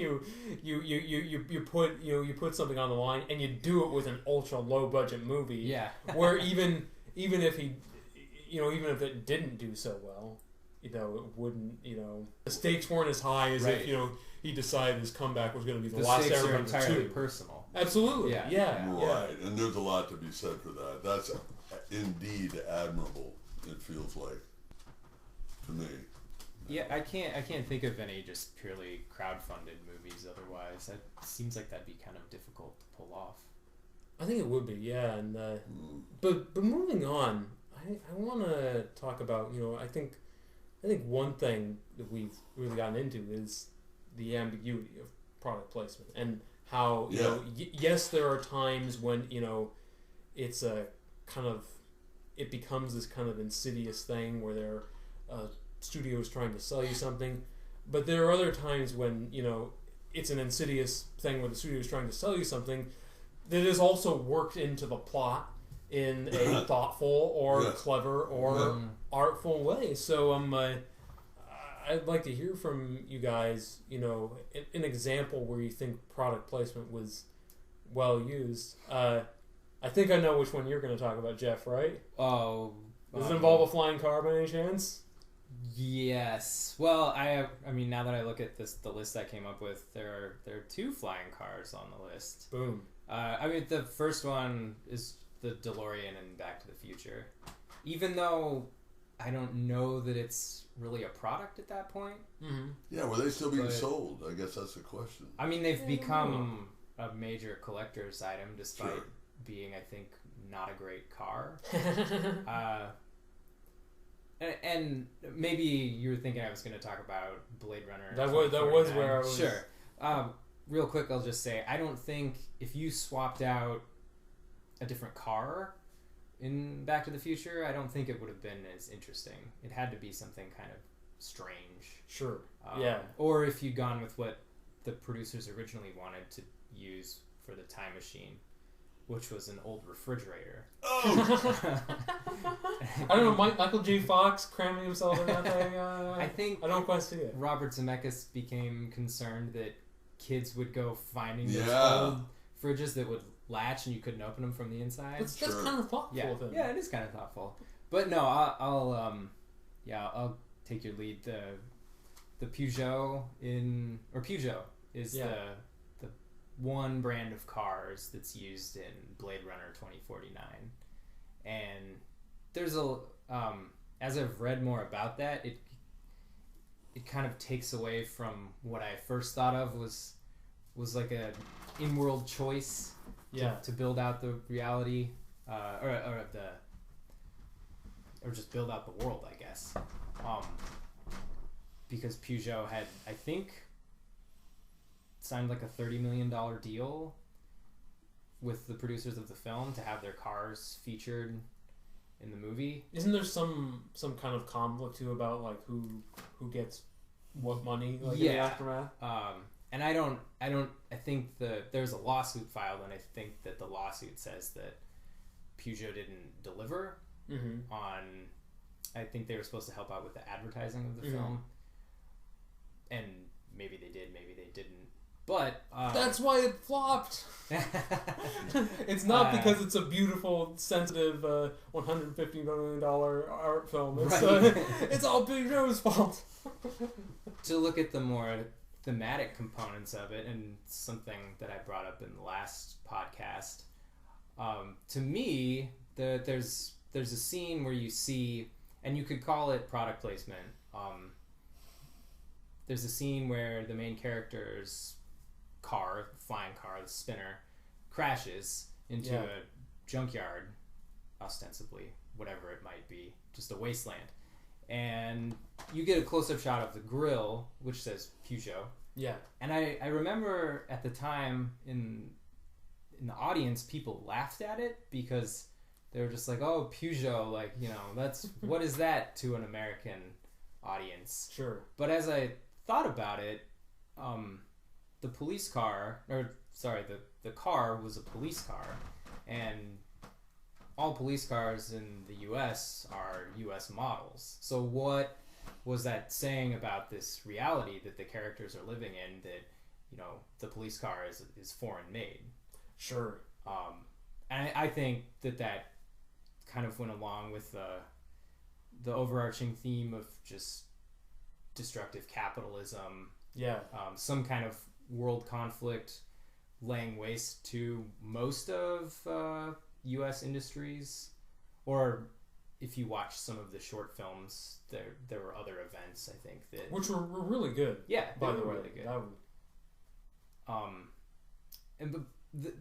S2: You put something on the line and you do it with an ultra low budget movie.
S1: Yeah.
S2: Where even if it didn't do so well, it wouldn't, the stakes weren't as high as if, he decided his comeback was going to be the last
S1: stakes are
S2: Airbender
S1: entirely
S2: 2.
S1: personal.
S2: Absolutely. Yeah.
S3: Right. And there's a lot to be said for that. That's indeed admirable, it feels like, to me.
S1: Yeah, I can't think of any just purely crowdfunded movies otherwise. It seems like that'd be kind of difficult to pull off.
S2: I think it would be, yeah. And but moving on, I want to talk about, I think one thing that we've really gotten into is the ambiguity of product placement and how yes, there are times when it's a kind of, it becomes this kind of insidious thing where there are studios trying to sell you something, but there are other times when it's an insidious thing where the studio is trying to sell you something that is also worked into the plot in a thoughtful or clever or artful way. So I'd like to hear from you guys, an example where you think product placement was well used. I think I know which one you're going to talk about, Geoff, right?
S1: Oh.
S2: Does it involve a flying car by any chance?
S1: Yes. Well, I mean, now that I look at the list I came up with, there are 2 flying cars on the list.
S2: Boom.
S1: I mean, the first one is the DeLorean in Back to the Future. Even though I don't know that it's really a product at that point.
S2: Mm-hmm.
S3: Yeah, were they still being sold? I guess that's the question.
S1: I mean, they've become a major collector's item despite being, I think, not a great car. And maybe you were thinking I was going to talk about Blade Runner.
S2: That was where I was.
S1: Sure. Real quick, I'll just say, I don't think if you swapped out a different car in Back to the Future, I don't think it would have been as interesting. It had to be something kind of strange.
S2: Sure.
S1: Or if you'd gone with what the producers originally wanted to use for the time machine, which was an old refrigerator.
S3: Oh!
S2: I don't know, Michael J. Fox cramming himself in that thing. I don't quite see it.
S1: Robert Zemeckis became concerned that kids would go finding those old fridges that would latch and you couldn't open them from the inside.
S2: That's kind of thoughtful.
S1: Yeah, it is kind of thoughtful. But no, I'll take your lead. The Peugeot is the one brand of cars that's used in Blade Runner 2049, and there's as I've read more about that, it kind of takes away from what I first thought of was like a in-world choice to build out the reality or just build out the world, I guess, because Peugeot had, I think, signed like a $30 million deal with the producers of the film to have their cars featured in the movie.
S2: Isn't there some kind of conflict too about like who gets what money in the aftermath?
S1: And I think there's a lawsuit filed, and I think that the lawsuit says that Peugeot didn't deliver on. I think they were supposed to help out with the advertising of the film, and maybe they did, maybe they didn't. But
S2: that's why it flopped. It's not because it's a beautiful, sensitive, $150 million art film. It's, it's all Peugeot's fault.
S1: To look at the more thematic components of it, and something that I brought up in the last podcast, to me, there's a scene where you see, and you could call it product placement, there's a scene where the main character's car, flying car, the spinner, crashes into a junkyard, ostensibly, whatever it might be, just a wasteland. And you get a close-up shot of the grill, which says Peugeot.
S2: Yeah.
S1: And I remember at the time in the audience, people laughed at it because they were just like, oh, Peugeot, like, you know, that's, what is that to an American audience?
S2: Sure.
S1: But as I thought about it, the police car, the car was a police car, and all police cars in the U.S. are U.S. models. So what was that saying about this reality that the characters are living in, that, you know, the police car is foreign made?
S2: Sure.
S1: And I think that kind of went along with the overarching theme of just destructive capitalism.
S2: Yeah.
S1: Some kind of world conflict laying waste to most of U.S. industries. Or if you watch some of the short films, there were other events, I think, that...
S2: Which were really good.
S1: Yeah,
S2: by the way.
S1: Really good.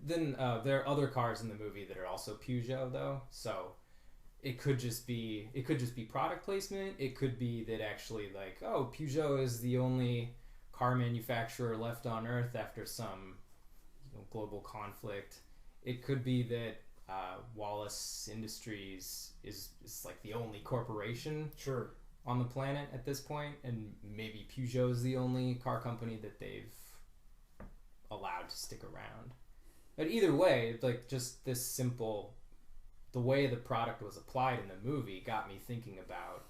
S1: Then there are other cars in the movie that are also Peugeot, though. So it could just be product placement. It could be that actually, like, oh, Peugeot is the only car manufacturer left on Earth after some, you know, global conflict. It could be that Wallace Industries is like the only corporation on the planet at this point, and maybe Peugeot is the only car company that they've allowed to stick around. But either way, like, just this simple, the way the product was applied in the movie got me thinking about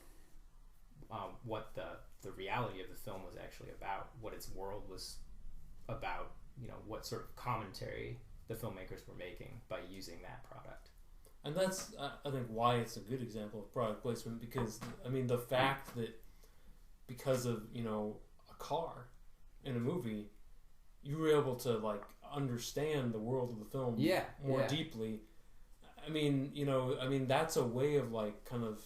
S1: what the reality of the film was actually about, what its world was about, you know, what sort of commentary the filmmakers were making by using that product.
S2: And that's, I think, why it's a good example of product placement, because, I mean, the fact that because of, you know, a car in a movie, you were able to, like, understand the world of the film more deeply. I mean, you know, that's a way of, like, kind of,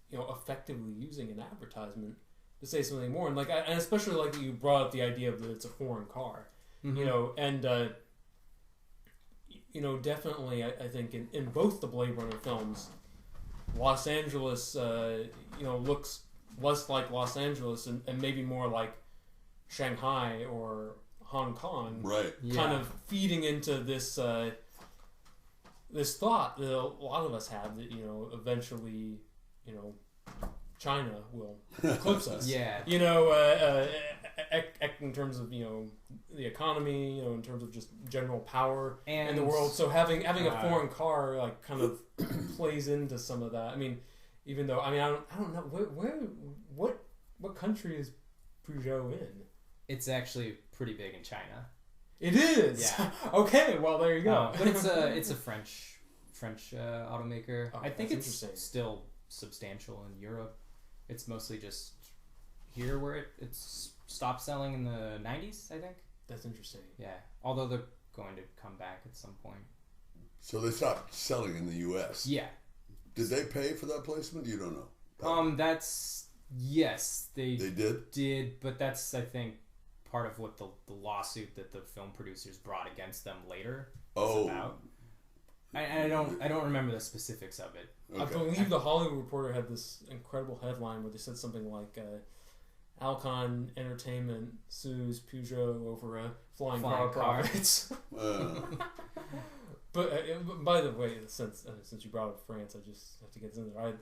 S2: you know, effectively using an advertisement to say something more. And, like, and especially, like, you brought up the idea of that it's a foreign car, you know, and, you know, definitely, I think in both the Blade Runner films, Los Angeles, you know, looks less like Los Angeles and maybe more like Shanghai or Hong Kong,
S3: right?
S2: Kind of feeding into this this thought that a lot of us have, that, you know, eventually, you know, China will eclipse us. You know, in terms of, you know, the economy, you know, in terms of just general power in the world. So having a foreign car, like, kind of plays into some of that. I mean, even though, I mean, I don't know what country is Peugeot in?
S1: It's actually pretty big in China.
S2: It is.
S1: Yeah.
S2: Okay. Well, there you go.
S1: But it's a French automaker.
S2: Oh,
S1: I think it's still substantial in Europe. It's mostly just here where it's stopped selling in the 90s, I think.
S2: That's interesting.
S1: Yeah. Although they're going to come back at some point.
S3: So they stopped selling in the U.S.
S1: Yeah.
S3: Did they pay for that placement? You don't know.
S1: That's yes, they
S3: did,
S1: but that's, I think, part of what the lawsuit that the film producers brought against them later was about. I don't remember the specifics of it.
S3: Okay.
S2: I believe the Hollywood Reporter had this incredible headline where they said something like, Alcon Entertainment sues Peugeot over a flying car profits. But by the way, since you brought up France, I just have to get in there.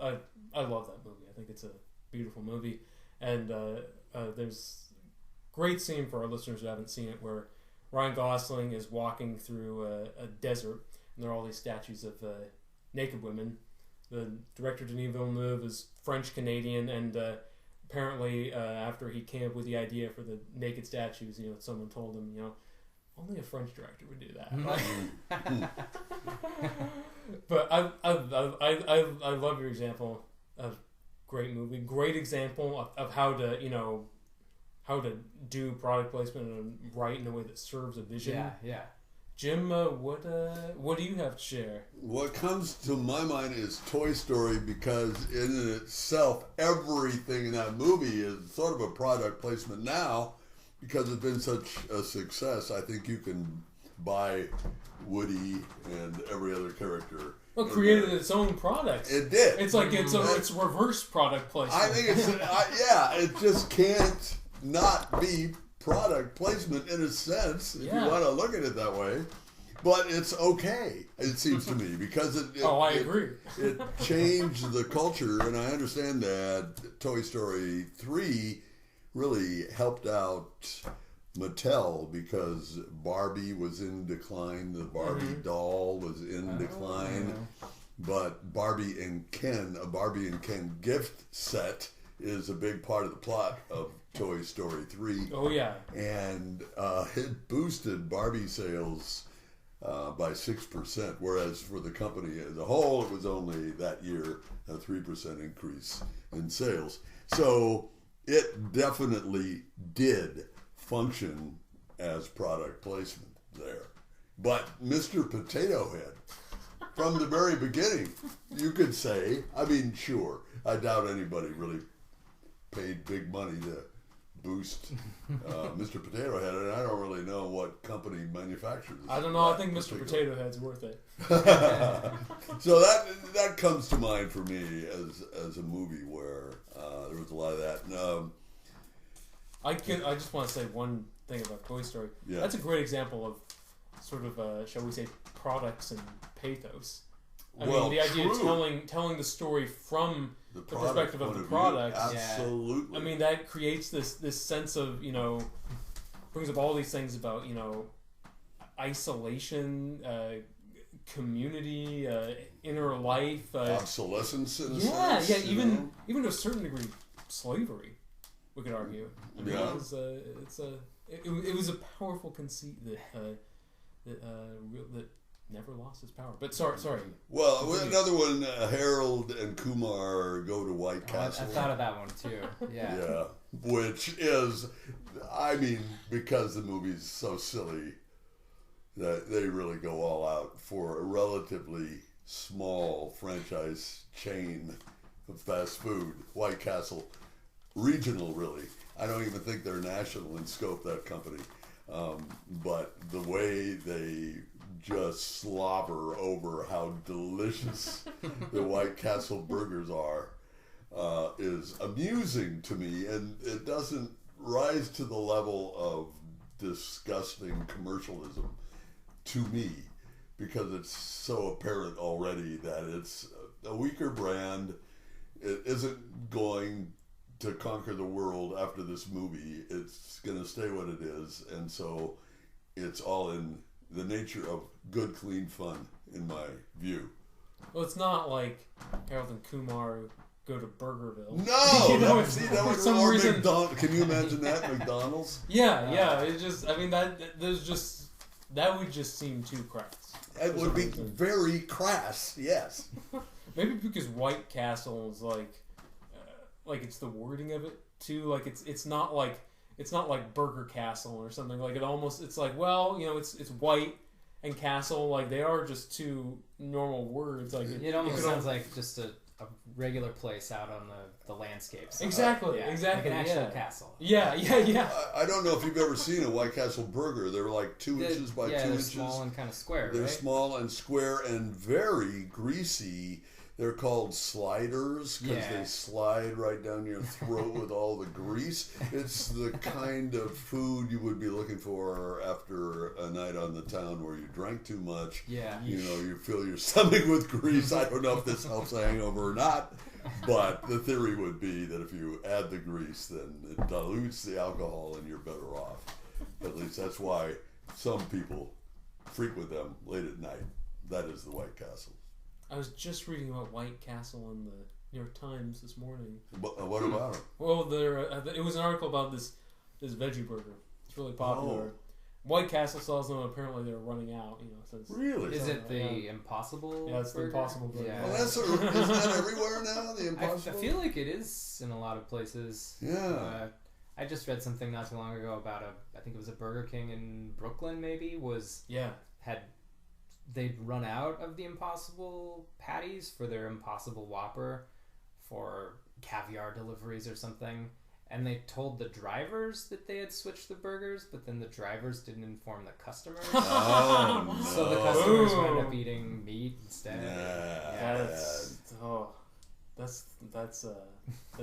S2: I love that movie. I think it's a beautiful movie, and there's a great scene for our listeners who haven't seen it where Ryan Gosling is walking through a desert, and there are all these statues of naked women. The director, Denis Villeneuve, is French-Canadian, and apparently after he came up with the idea for the naked statues, you know, someone told him, you know, only a French director would do that. But I love your example of great movie, great example of how to, you know, how to do product placement and write in a way that serves a vision.
S1: Yeah.
S2: Jim, what do you have to share?
S3: What comes to my mind is Toy Story, because in itself, everything in that movie is sort of a product placement now, because it's been such a success. I think you can buy Woody and every other character.
S2: Well, it created its own product.
S3: It did.
S2: It's like it's reverse product placement.
S3: I think it just can't not be product placement in a sense, if you want to look at it that way. But it's okay, it seems to me, because
S2: I agree.
S3: It changed the culture, and I understand that Toy Story 3 really helped out Mattel, because Barbie was in decline, the Barbie doll was in decline, but Barbie and Ken, a Barbie and Ken gift set is a big part of the plot of Toy Story 3.
S2: Oh, yeah.
S3: And it boosted Barbie sales by 6%, whereas for the company as a whole, it was only that year a 3% increase in sales. So it definitely did function as product placement there. But Mr. Potato Head, from the very beginning, you could say, I mean, sure, I doubt anybody really paid big money to boost Mr. Potato Head, and I don't really know what company manufactures it.
S2: I don't know. I think Mr. Potato Head's worth it.
S3: So that comes to mind for me as a movie where there was a lot of that. And,
S2: I just want to say one thing about Toy Story.
S3: Yeah.
S2: That's a great example of sort of shall we say, products and pathos. I mean, the idea of telling the story from the perspective of the product.
S3: Absolutely.
S2: I mean, that creates this sense of, brings up all these things about, isolation, community, inner life.
S3: Obsolescence in a
S2: sense. Yeah,
S3: even
S2: to a certain degree, slavery, we could argue. I mean, it was a powerful conceit that never lost its power. But sorry.
S3: Well, another one, Harold and Kumar go to White Castle.
S1: I thought of that one too. Yeah.
S3: Yeah. Which is, I mean, because the movie's so silly that they really go all out for a relatively small franchise chain of fast food. White Castle, regional really. I don't even think they're national in scope, that company. But the way they just slobber over how delicious the White Castle burgers are is amusing to me, and it doesn't rise to the level of disgusting commercialism to me, because it's so apparent already that it's a weaker brand. It isn't going to conquer the world after this movie. It's going to stay what it is, and so it's all in the nature of good, clean fun, in my view.
S2: Well, it's not like Harold and Kumar go to Burgerville.
S3: No!
S2: That
S3: was
S2: for some
S3: or
S2: reason.
S3: McDonald's. Can you imagine that? McDonald's?
S2: Yeah. It's just, I mean, that would just seem too crass.
S3: It would be very crass, yes.
S2: Maybe because White Castle is like it's the wording of it too. Like it's not like Burger Castle or something. Like it's like, well, it's white and castle, like they are just two normal words. Like
S1: it almost sounds like just a regular place out on the landscapes.
S2: Exactly.
S1: Like an actual castle.
S2: Yeah.
S3: I don't know if you've ever seen a White Castle burger. They're like 2 inches by 2 inches.
S1: They're small and kind of square.
S3: They're
S1: right?
S3: small and square and very greasy. They're called sliders because they slide right down your throat with all the grease. It's the kind of food you would be looking for after a night on the town where you drank too much.
S1: Yeah.
S3: You fill your stomach with grease. I don't know if this helps a hangover or not, but the theory would be that if you add the grease, then it dilutes the alcohol and you're better off. At least that's why some people frequent them late at night. That is the White Castle.
S2: I was just reading about White Castle in the New York Times this morning.
S3: What about it?
S2: Well, it was an article about this veggie burger. It's really popular.
S3: Oh.
S2: White Castle sells them. Apparently, they're running out. Since
S3: Really?
S1: Is it the Impossible?
S2: Yeah, it's the
S1: burger?
S2: Impossible burger.
S1: Yeah.
S3: Well, isn't that everywhere now? The
S1: I
S3: Impossible.
S1: feel like it is in a lot of places.
S3: Yeah.
S1: I just read something not too long ago about I think it was a Burger King in Brooklyn. Maybe was they'd run out of the Impossible patties for their Impossible Whopper for caviar deliveries or something, and they told the drivers that they had switched the burgers, but then the drivers didn't inform the customers.
S3: Oh, no.
S1: So the customers wound up eating meat instead.
S3: Yeah.
S2: That's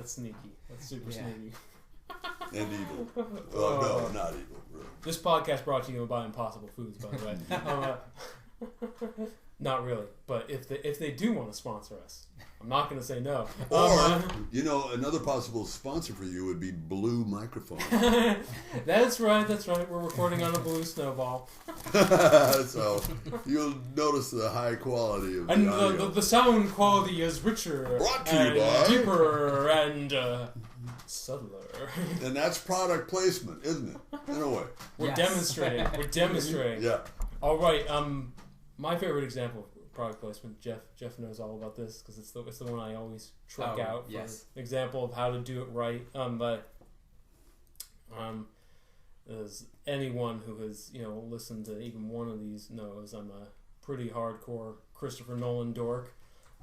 S2: sneaky. That's super sneaky.
S3: And evil. Oh, no, not evil. Really.
S2: This podcast brought to you by Impossible Foods, by the way. Not really, but if they do want to sponsor us, I'm not going to say no.
S3: Or, another possible sponsor for you would be Blue Microphone.
S2: That's right. We're recording on a blue snowball.
S3: So you'll notice the high quality of
S2: and
S3: the audio.
S2: the sound quality is richer,
S3: Brought to
S2: and
S3: you by
S2: deeper, and subtler.
S3: And that's product placement, isn't it? In a way.
S2: We're demonstrating.
S3: Yeah.
S2: All right. My favorite example of product placement. Jeff knows all about this because it's the one I always trick out for an example of how to do it right. As anyone who has listened to even one of these knows, I'm a pretty hardcore Christopher Nolan dork,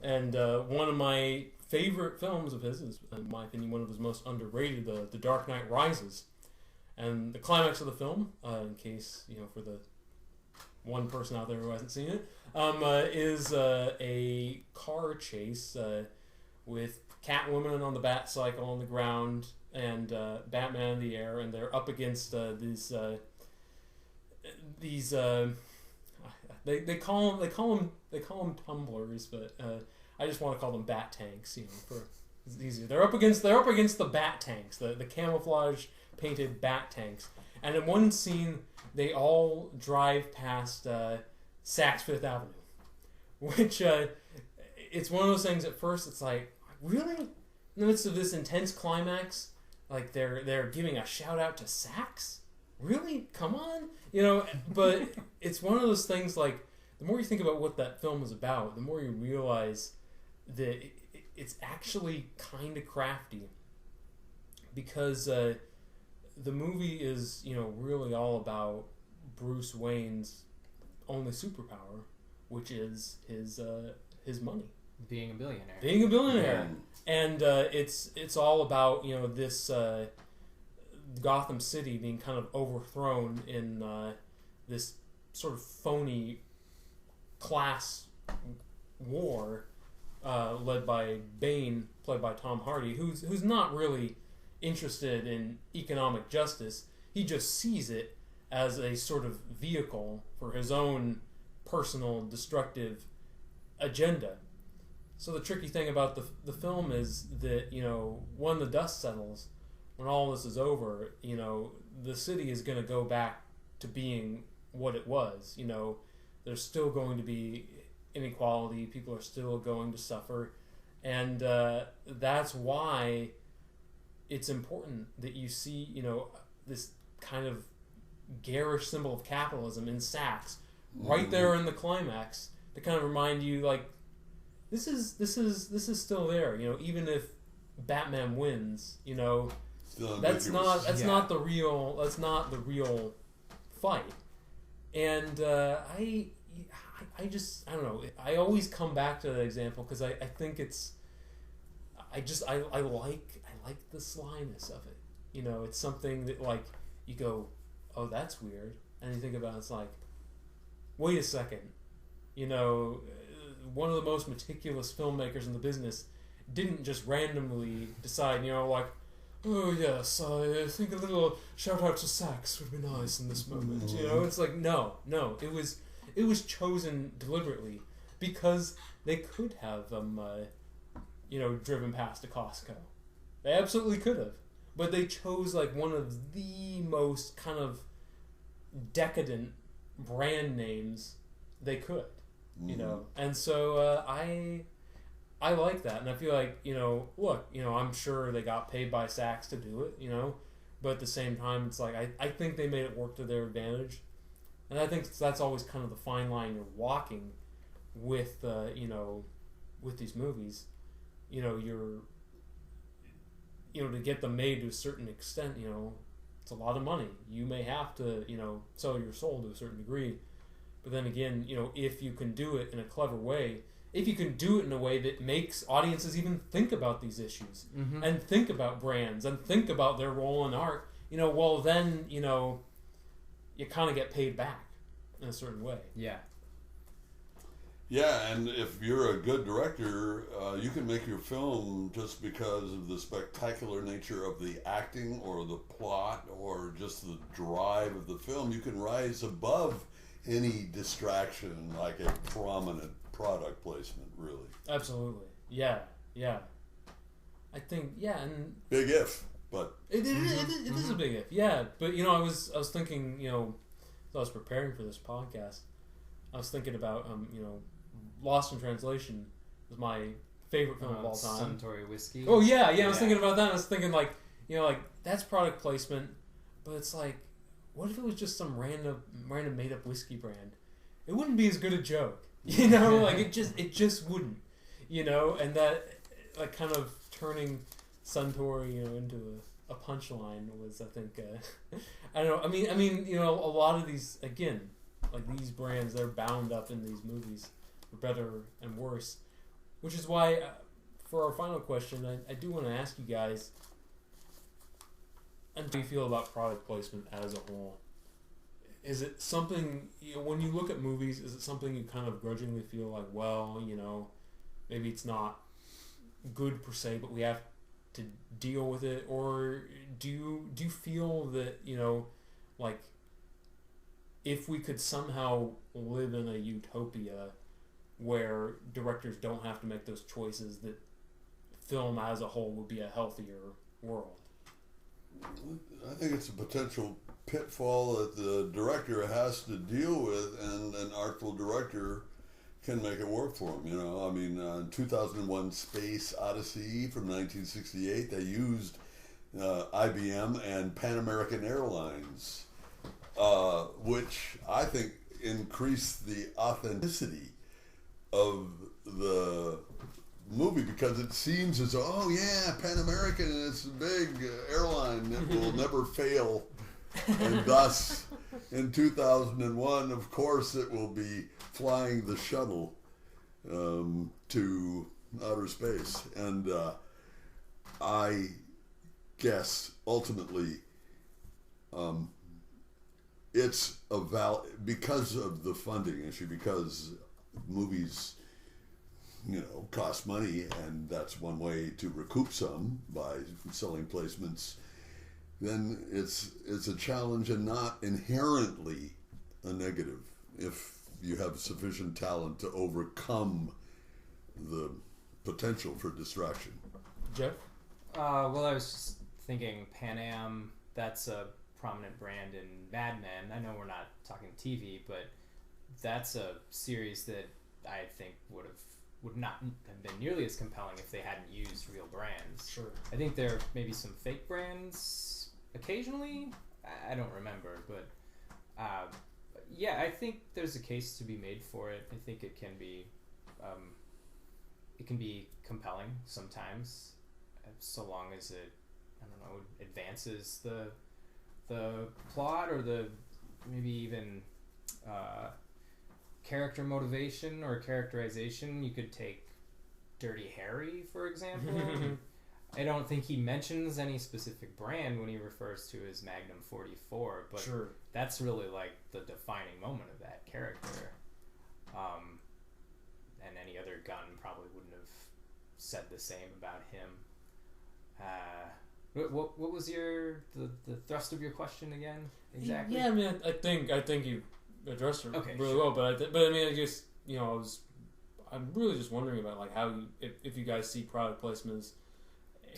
S2: and one of my favorite films of his is, in my opinion, one of his most underrated, The Dark Knight Rises. And the climax of the film, in case for the one person out there who hasn't seen it, is a car chase with Catwoman on the bat cycle on the ground and Batman in the air, and they're up against these they call them tumblers, but I just want to call them bat tanks, for it's easier. They're up against the bat tanks, the camouflage painted bat tanks, and in one scene they all drive past Saks Fifth Avenue, which it's one of those things. At first, it's like, really? In the midst of this intense climax, like they're giving a shout out to Saks? Really? Come on, But it's one of those things. Like, the more you think about what that film is about, the more you realize that it's actually kind of crafty, because the movie is, really all about Bruce Wayne's only superpower, which is his money,
S1: being a billionaire.
S2: Yeah. And it's all about this Gotham City being kind of overthrown in this sort of phony class war led by Bane, played by Tom Hardy, who's not really interested in economic justice. He just sees it as a sort of vehicle for his own personal destructive agenda. So the tricky thing about the film is that, when the dust settles, when all this is over, the city is going to go back to being what it was. There's still going to be inequality. People are still going to suffer. And that's why it's important that you see, this kind of garish symbol of capitalism in Saks right there in the climax to kind of remind you, like, this is still there. Even if Batman wins, that's not the real fight. And I don't know. I always come back to that example because I think it's. I like the slyness of it. It's something that, like, you go, oh, that's weird, and you think about it, it's like, wait a second, one of the most meticulous filmmakers in the business didn't just randomly decide, like, oh yes, I think a little shout out to Saks would be nice in this moment. It's like, no, it was chosen deliberately because they could have driven past a Costco. They absolutely could have, but they chose like one of the most kind of decadent brand names they could. And so I like that, and I feel like look, I'm sure they got paid by Saks to do it, but at the same time, it's like I think they made it work to their advantage, and I think that's always kind of the fine line you're walking with with these movies. You're to get them made to a certain extent, it's a lot of money. You may have to sell your soul to a certain degree. But then again, if you can do it in a clever way, if you can do it in a way that makes audiences even think about these issues and think about brands and think about their role in art, well then, you kind of get paid back in a certain way.
S1: Yeah.
S3: Yeah, and if you're a good director, you can make your film just because of the spectacular nature of the acting or the plot or just the drive of the film. You can rise above any distraction like a prominent product placement, really.
S2: Absolutely. Yeah. I think, and...
S3: Big if, but...
S2: It is a big if, yeah. But, I was thinking, as I was preparing for this podcast, I was thinking about, Lost in Translation was my favorite film of all time.
S1: Suntory Whiskey.
S2: Oh, yeah, I was thinking about that. I was thinking, that's product placement, but it's like, what if it was just some random made-up whiskey brand? It wouldn't be as good a joke, it just wouldn't, and that, kind of turning Suntory, into a punchline was, I think, I don't know, I mean, a lot of these, again, these brands, they're bound up in these movies, for better and worse, which is why, for our final question, I do want to ask you guys, and how do you feel about product placement as a whole? Is it something, when you look at movies, is it something you kind of grudgingly feel like, well, maybe it's not good per se, but we have to deal with it? Or do you feel that, if we could somehow live in a utopia where directors don't have to make those choices, that film as a whole would be a healthier world?
S3: I think it's a potential pitfall that the director has to deal with, and an artful director can make it work for him. In 2001 Space Odyssey from 1968, they used IBM and Pan American Airlines, which I think increased the authenticity of the movie, because it seems as though, Pan American is a big airline that will never fail, and thus in 2001, of course, it will be flying the shuttle to outer space. And I guess ultimately it's because of the funding issue, because movies cost money, and that's one way to recoup some by selling placements. Then it's a challenge, and not inherently a negative if you have sufficient talent to overcome the potential for distraction.
S2: Jeff?
S1: Well, I was just thinking Pan Am, that's a prominent brand in Mad Men. I know we're not talking TV, but that's a series that I think would not have been nearly as compelling if they hadn't used real brands.
S2: Sure.
S1: I think there may be some fake brands occasionally. I don't remember, but I think there's a case to be made for it. I think it can be compelling sometimes, so long as it, advances the plot, or the maybe even character motivation or characterization. You could take Dirty Harry, for example. I don't think he mentions any specific brand when he refers to his Magnum 44, but
S2: sure,
S1: that's really the defining moment of that character. And any other gun probably wouldn't have said the same about him. What was the thrust of your question again exactly?
S2: Yeah, I mean, I think you addressed it really
S1: sure.
S2: well, but I mean, I just I'm really just wondering about how if you guys see product placement as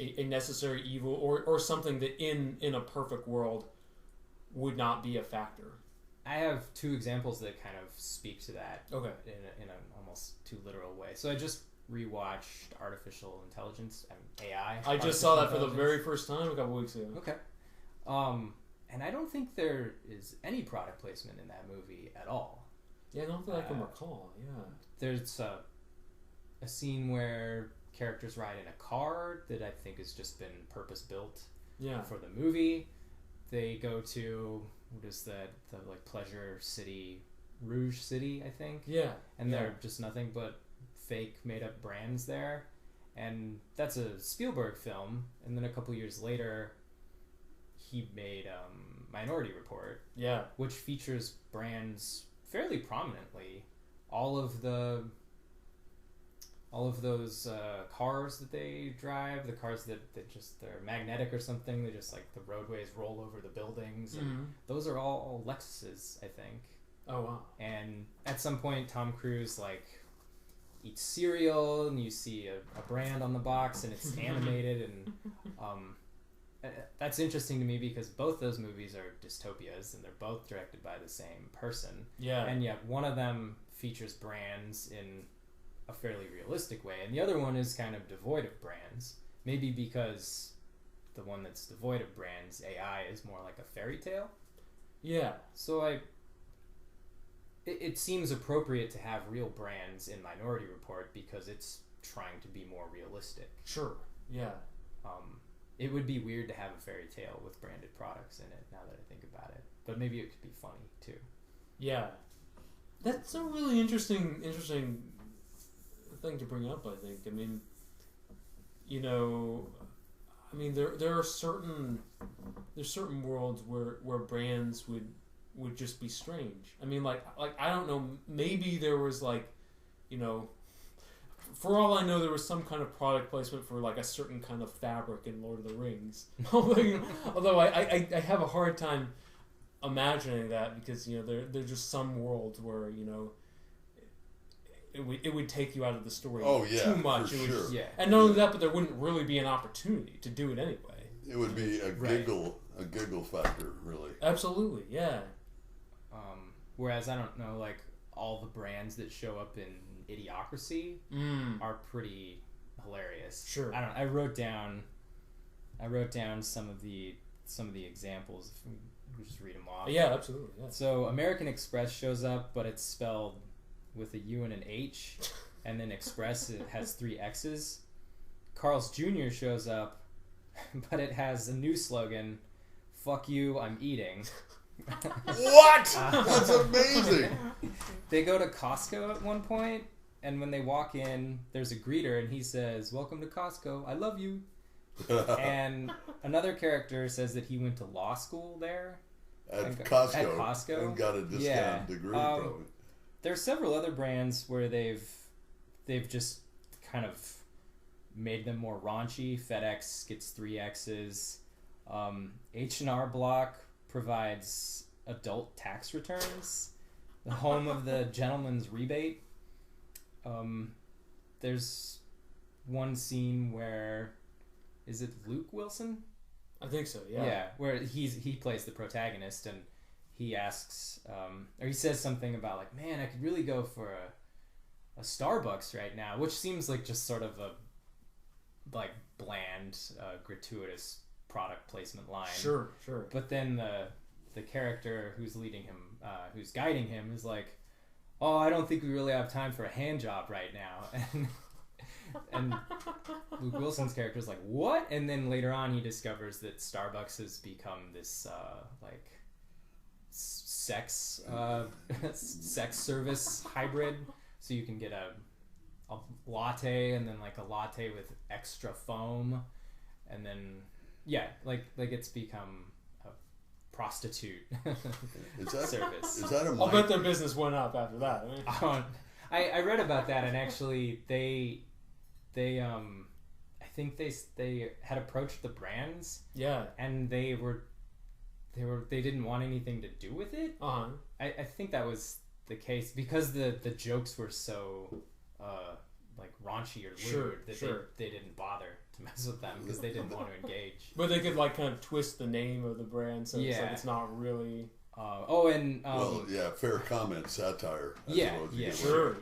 S2: a necessary evil, or something that in a perfect world would not be a factor.
S1: I have two examples that kind of speak to that.
S2: Okay.
S1: In an almost too literal way. So I just rewatched Artificial Intelligence, AI.
S2: I just saw that for the very first time a couple weeks ago.
S1: Okay. And I don't think there is any product placement in that movie at all.
S2: Yeah, I don't think I can recall. Yeah.
S1: There's a scene where characters ride in a car that I think has just been purpose built for the movie. They go to, what is that, the pleasure city Rouge City, I think.
S2: Yeah.
S1: And they're just nothing but fake made up brands there. And that's a Spielberg film. And then a couple years later, he made Minority Report.
S2: Yeah.
S1: Which features brands fairly prominently. All of those cars that they drive, the cars that they're magnetic or something, they just like the roadways roll over the buildings. And those are all Lexuses, I think.
S2: Oh wow.
S1: And at some point Tom Cruise like eats cereal and you see a brand on the box and it's animated and that's interesting to me because both those movies are dystopias and they're both directed by the same person.
S2: Yeah.
S1: And yet one of them features brands in a fairly realistic way and the other one is kind of devoid of brands. Maybe because the one that's devoid of brands, AI, is more like a fairy tale.
S2: Yeah.
S1: So it seems appropriate to have real brands in Minority Report because it's trying to be more realistic.
S2: Sure. Yeah.
S1: It would be weird to have a fairy tale with branded products in it, now that I think about it. But maybe it could be funny, too.
S2: Yeah. That's a really interesting thing to bring up, I think. I mean, there are certain worlds where brands would just be strange. I mean, like I don't know, maybe there was for all I know, there was some kind of product placement for like a certain kind of fabric in Lord of the Rings. Although I have a hard time imagining that because there's just some worlds where it would take you out of the story too much.
S3: Sure.
S2: And not only that, but there wouldn't really be an opportunity to do it anyway.
S3: It would be a giggle factor, really.
S2: Absolutely, yeah.
S1: Whereas I don't know, like all the brands that show up in Idiocracy are pretty hilarious.
S2: Sure.
S1: I wrote down some of the examples. If we just read them off.
S2: Yeah, absolutely. Yeah.
S1: So American Express shows up, but it's spelled with a U and an H, and then Express it has 3 X's. Carl's Jr. shows up, but it has a new slogan: "Fuck you, I'm eating."
S3: What? That's amazing.
S1: They go to Costco at one point, and when they walk in, there's a greeter, and he says, "Welcome to Costco. I love you." And another character says that he went to law school there.
S3: At Costco. And got a discount degree, probably.
S1: There's several other brands where they've just kind of made them more raunchy. FedEx gets 3 X's. H&R Block provides adult tax returns. The home of the gentleman's rebate. There's one scene where, is it Luke Wilson?
S2: I think so, yeah.
S1: Yeah, where he plays the protagonist and he asks, or he says something about like, man, I could really go for a Starbucks right now, which seems like just sort of a like bland, gratuitous product placement line.
S2: Sure.
S1: But then the character who's leading him, who's guiding him, is like, oh, I don't think we really have time for a hand job right now. And Luke Wilson's character is like, what? And then later on he discovers that Starbucks has become this like sex service hybrid, so you can get a latte and then like a latte with extra foam, and then like it's become a prostitute service.
S3: Is that a
S2: I'll bet their business went up after that.
S1: I read about that, and actually they I think they had approached the brands, and they didn't want anything to do with it. I think that was the case because the jokes were so like raunchy or lewd that they didn't bother to mess with them because they didn't want to engage.
S2: But they could like kind of twist the name of the brand so it's like it's not really.
S3: Fair comment, satire.
S2: Sure.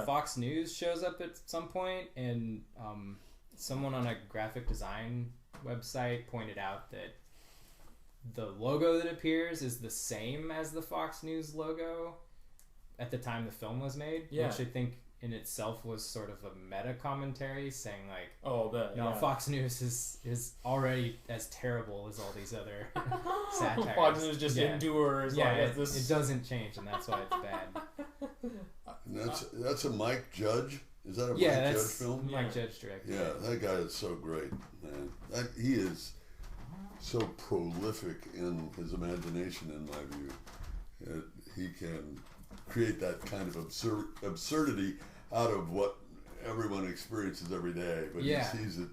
S1: Fox News shows up at some point, and someone on a graphic design website pointed out that the logo that appears is the same as the Fox News logo at the time the film was made, which I think in itself was sort of a meta commentary, saying like,
S2: yeah.
S1: Fox News is already as terrible as all these other satires.
S2: Fox News just endures.
S1: Yeah, it doesn't change, and that's why it's bad.
S3: And that's a Mike Judge. Is that a Mike Judge film?
S1: Mike Judge directed.
S3: Yeah, that guy is so great, man. He is so prolific in his imagination, in my view. He can create that kind of absurdity out of what everyone experiences every day, but he sees it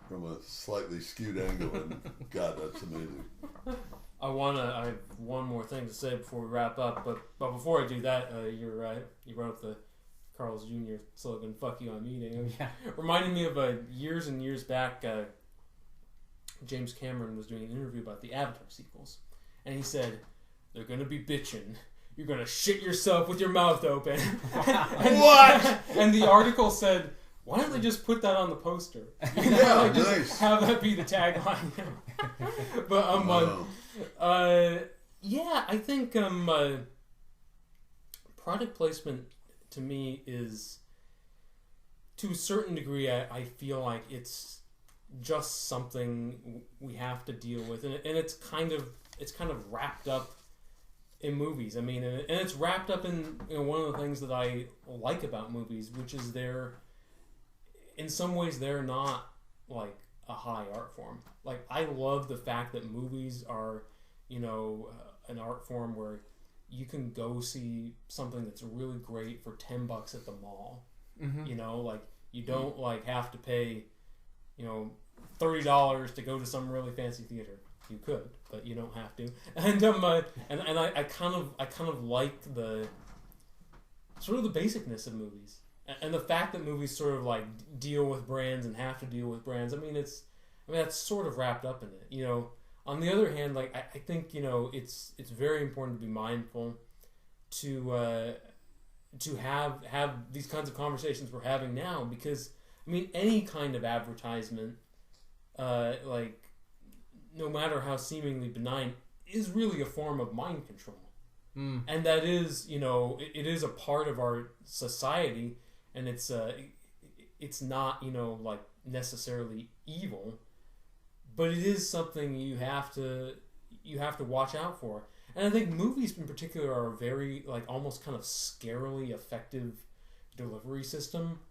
S3: from a slightly skewed angle, and God, that's amazing.
S2: I have one more thing to say before we wrap up, but before I do that, you're right. You brought up the Carl's Jr. slogan, "Fuck you, I'm eating." Reminded me of years and years back, James Cameron was doing an interview about the Avatar sequels, and he said, "They're gonna be bitching. You're gonna shit yourself with your mouth open."
S3: What?
S2: And the article said, "Why don't they just put that on the poster?
S3: Nice.
S2: Have that be the tagline." But I think product placement to me is, to a certain degree, I feel like it's just something we have to deal with, and it's kind of wrapped up in movies. I mean, and it's wrapped up in one of the things that I like about movies, which is in some ways they're not like a high art form. Like, I love the fact that movies are, an art form where you can go see something that's really great for $10 at the mall. Mm-hmm. Like, you don't like have to pay, $30 to go to some really fancy theater. You could, but you don't have to. And I kind of like the sort of the basicness of movies, and the fact that movies sort of like deal with brands and have to deal with brands. I mean, that's sort of wrapped up in it. On the other hand, like I think it's very important to be mindful to have these kinds of conversations we're having now, because I mean, any kind of advertisement, like, no matter how seemingly benign, is really a form of mind control. And that is, it is a part of our society, and it's not, like necessarily evil, but it is something you have to watch out for. And I think movies in particular are a very, like, almost kind of scarily effective delivery system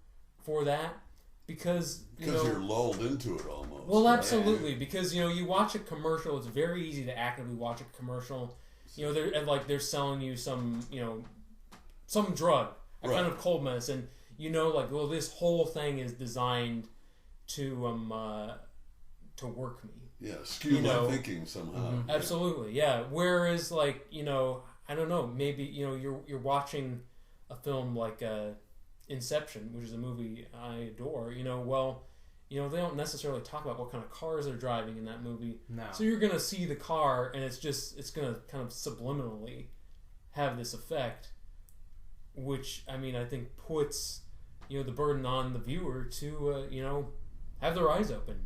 S2: for that. Because
S3: you're lulled into it almost.
S2: Well, absolutely. Right? Because you watch a commercial. It's very easy to actively watch a commercial. They're selling you some some drug, a kind of cold medicine. This whole thing is designed to work me.
S3: Yeah, skew my thinking somehow.
S2: Mm-hmm. Absolutely, yeah. Whereas, like, I don't know, maybe you're watching a film like Inception, which is a movie I adore. They don't necessarily talk about what kind of cars they're driving in that movie. No. So you're gonna see the car, and it's gonna kind of subliminally have this effect, which I think puts the burden on the viewer to have their eyes open,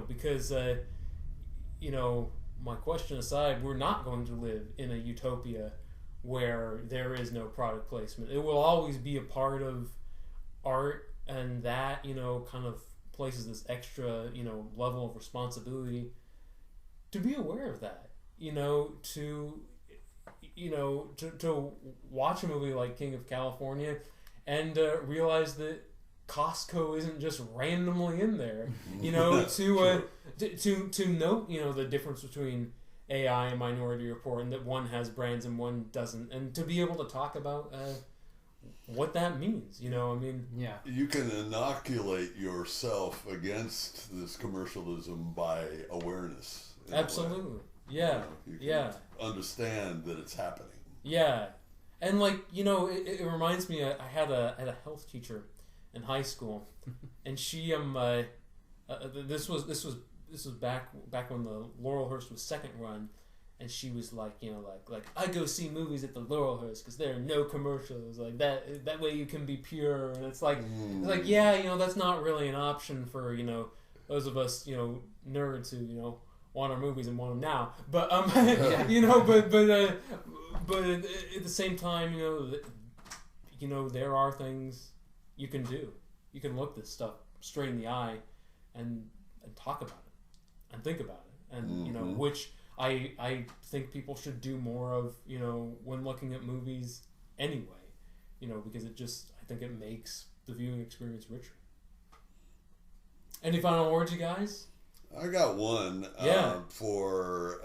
S2: because my question aside, we're not going to live in a utopia where there is no product placement. It will always be a part of art, and that kind of places this extra level of responsibility to be aware of that. To watch a movie like King of California and realize that Costco isn't just randomly in there. To note the difference between AI and Minority Report, and that one has brands and one doesn't, and to be able to talk about what that means.
S3: Yeah. You can inoculate yourself against this commercialism by awareness.
S2: Absolutely. Yeah.
S3: You can understand that it's happening.
S2: Yeah. And it reminds me, I had a health teacher in high school, and she this was back when the Laurelhurst was second run, and she was like, I go see movies at the Laurelhurst because there are no commercials, like that way you can be pure. And it's like, that's not really an option for those of us nerds who want our movies and want them now. But but at the same time, there are things you can do. You can look this stuff straight in the eye and talk about it and think about it. And, you know, which I think people should do more of, you know, when looking at movies anyway, you know, because I think it makes the viewing experience richer. Any final words, you guys?
S3: I got one for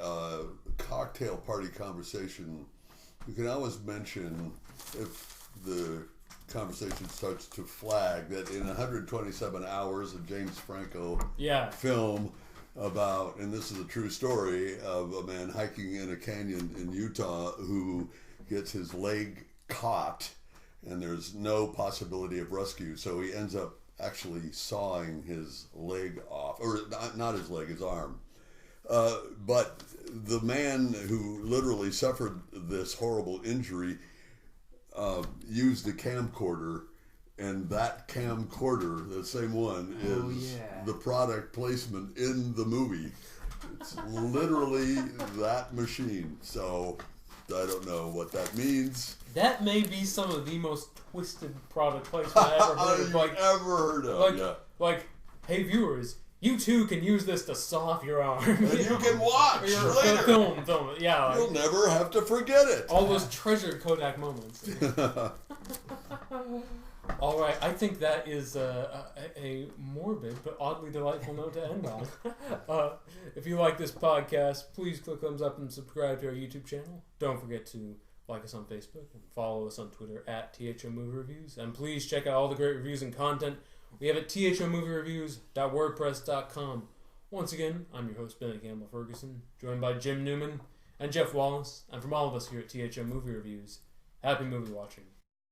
S3: cocktail party conversation. You can always mention, if the conversation starts to flag, that in 127 hours, a James Franco film about, and this is a true story, of a man hiking in a canyon in Utah who gets his leg caught and there's no possibility of rescue, so he ends up actually sawing his leg off, or not his leg, his arm. But the man who literally suffered this horrible injury used a camcorder, and that camcorder, the same one, is the product placement in the movie. It's literally that machine. So I don't know what that means.
S2: That may be some of the most twisted product placement I ever heard of. Like, hey viewers, you too can use this to saw off your arm.
S3: And you can watch later.
S2: Film. Yeah.
S3: You'll never have to forget it.
S2: All those treasured Kodak moments. All right, I think that is a morbid but oddly delightful note to end on. If you like this podcast, please click thumbs up and subscribe to our YouTube channel. Don't forget to like us on Facebook and follow us on Twitter at T.H.O Movie Reviews. And please check out all the great reviews and content we have at thomoviereviews.wordpress.com. Once again, I'm your host, Bennett Campbell Ferguson, joined by Jim Newman and Geoff Wallace. And from all of us here at T.H.O Movie Reviews, happy movie watching.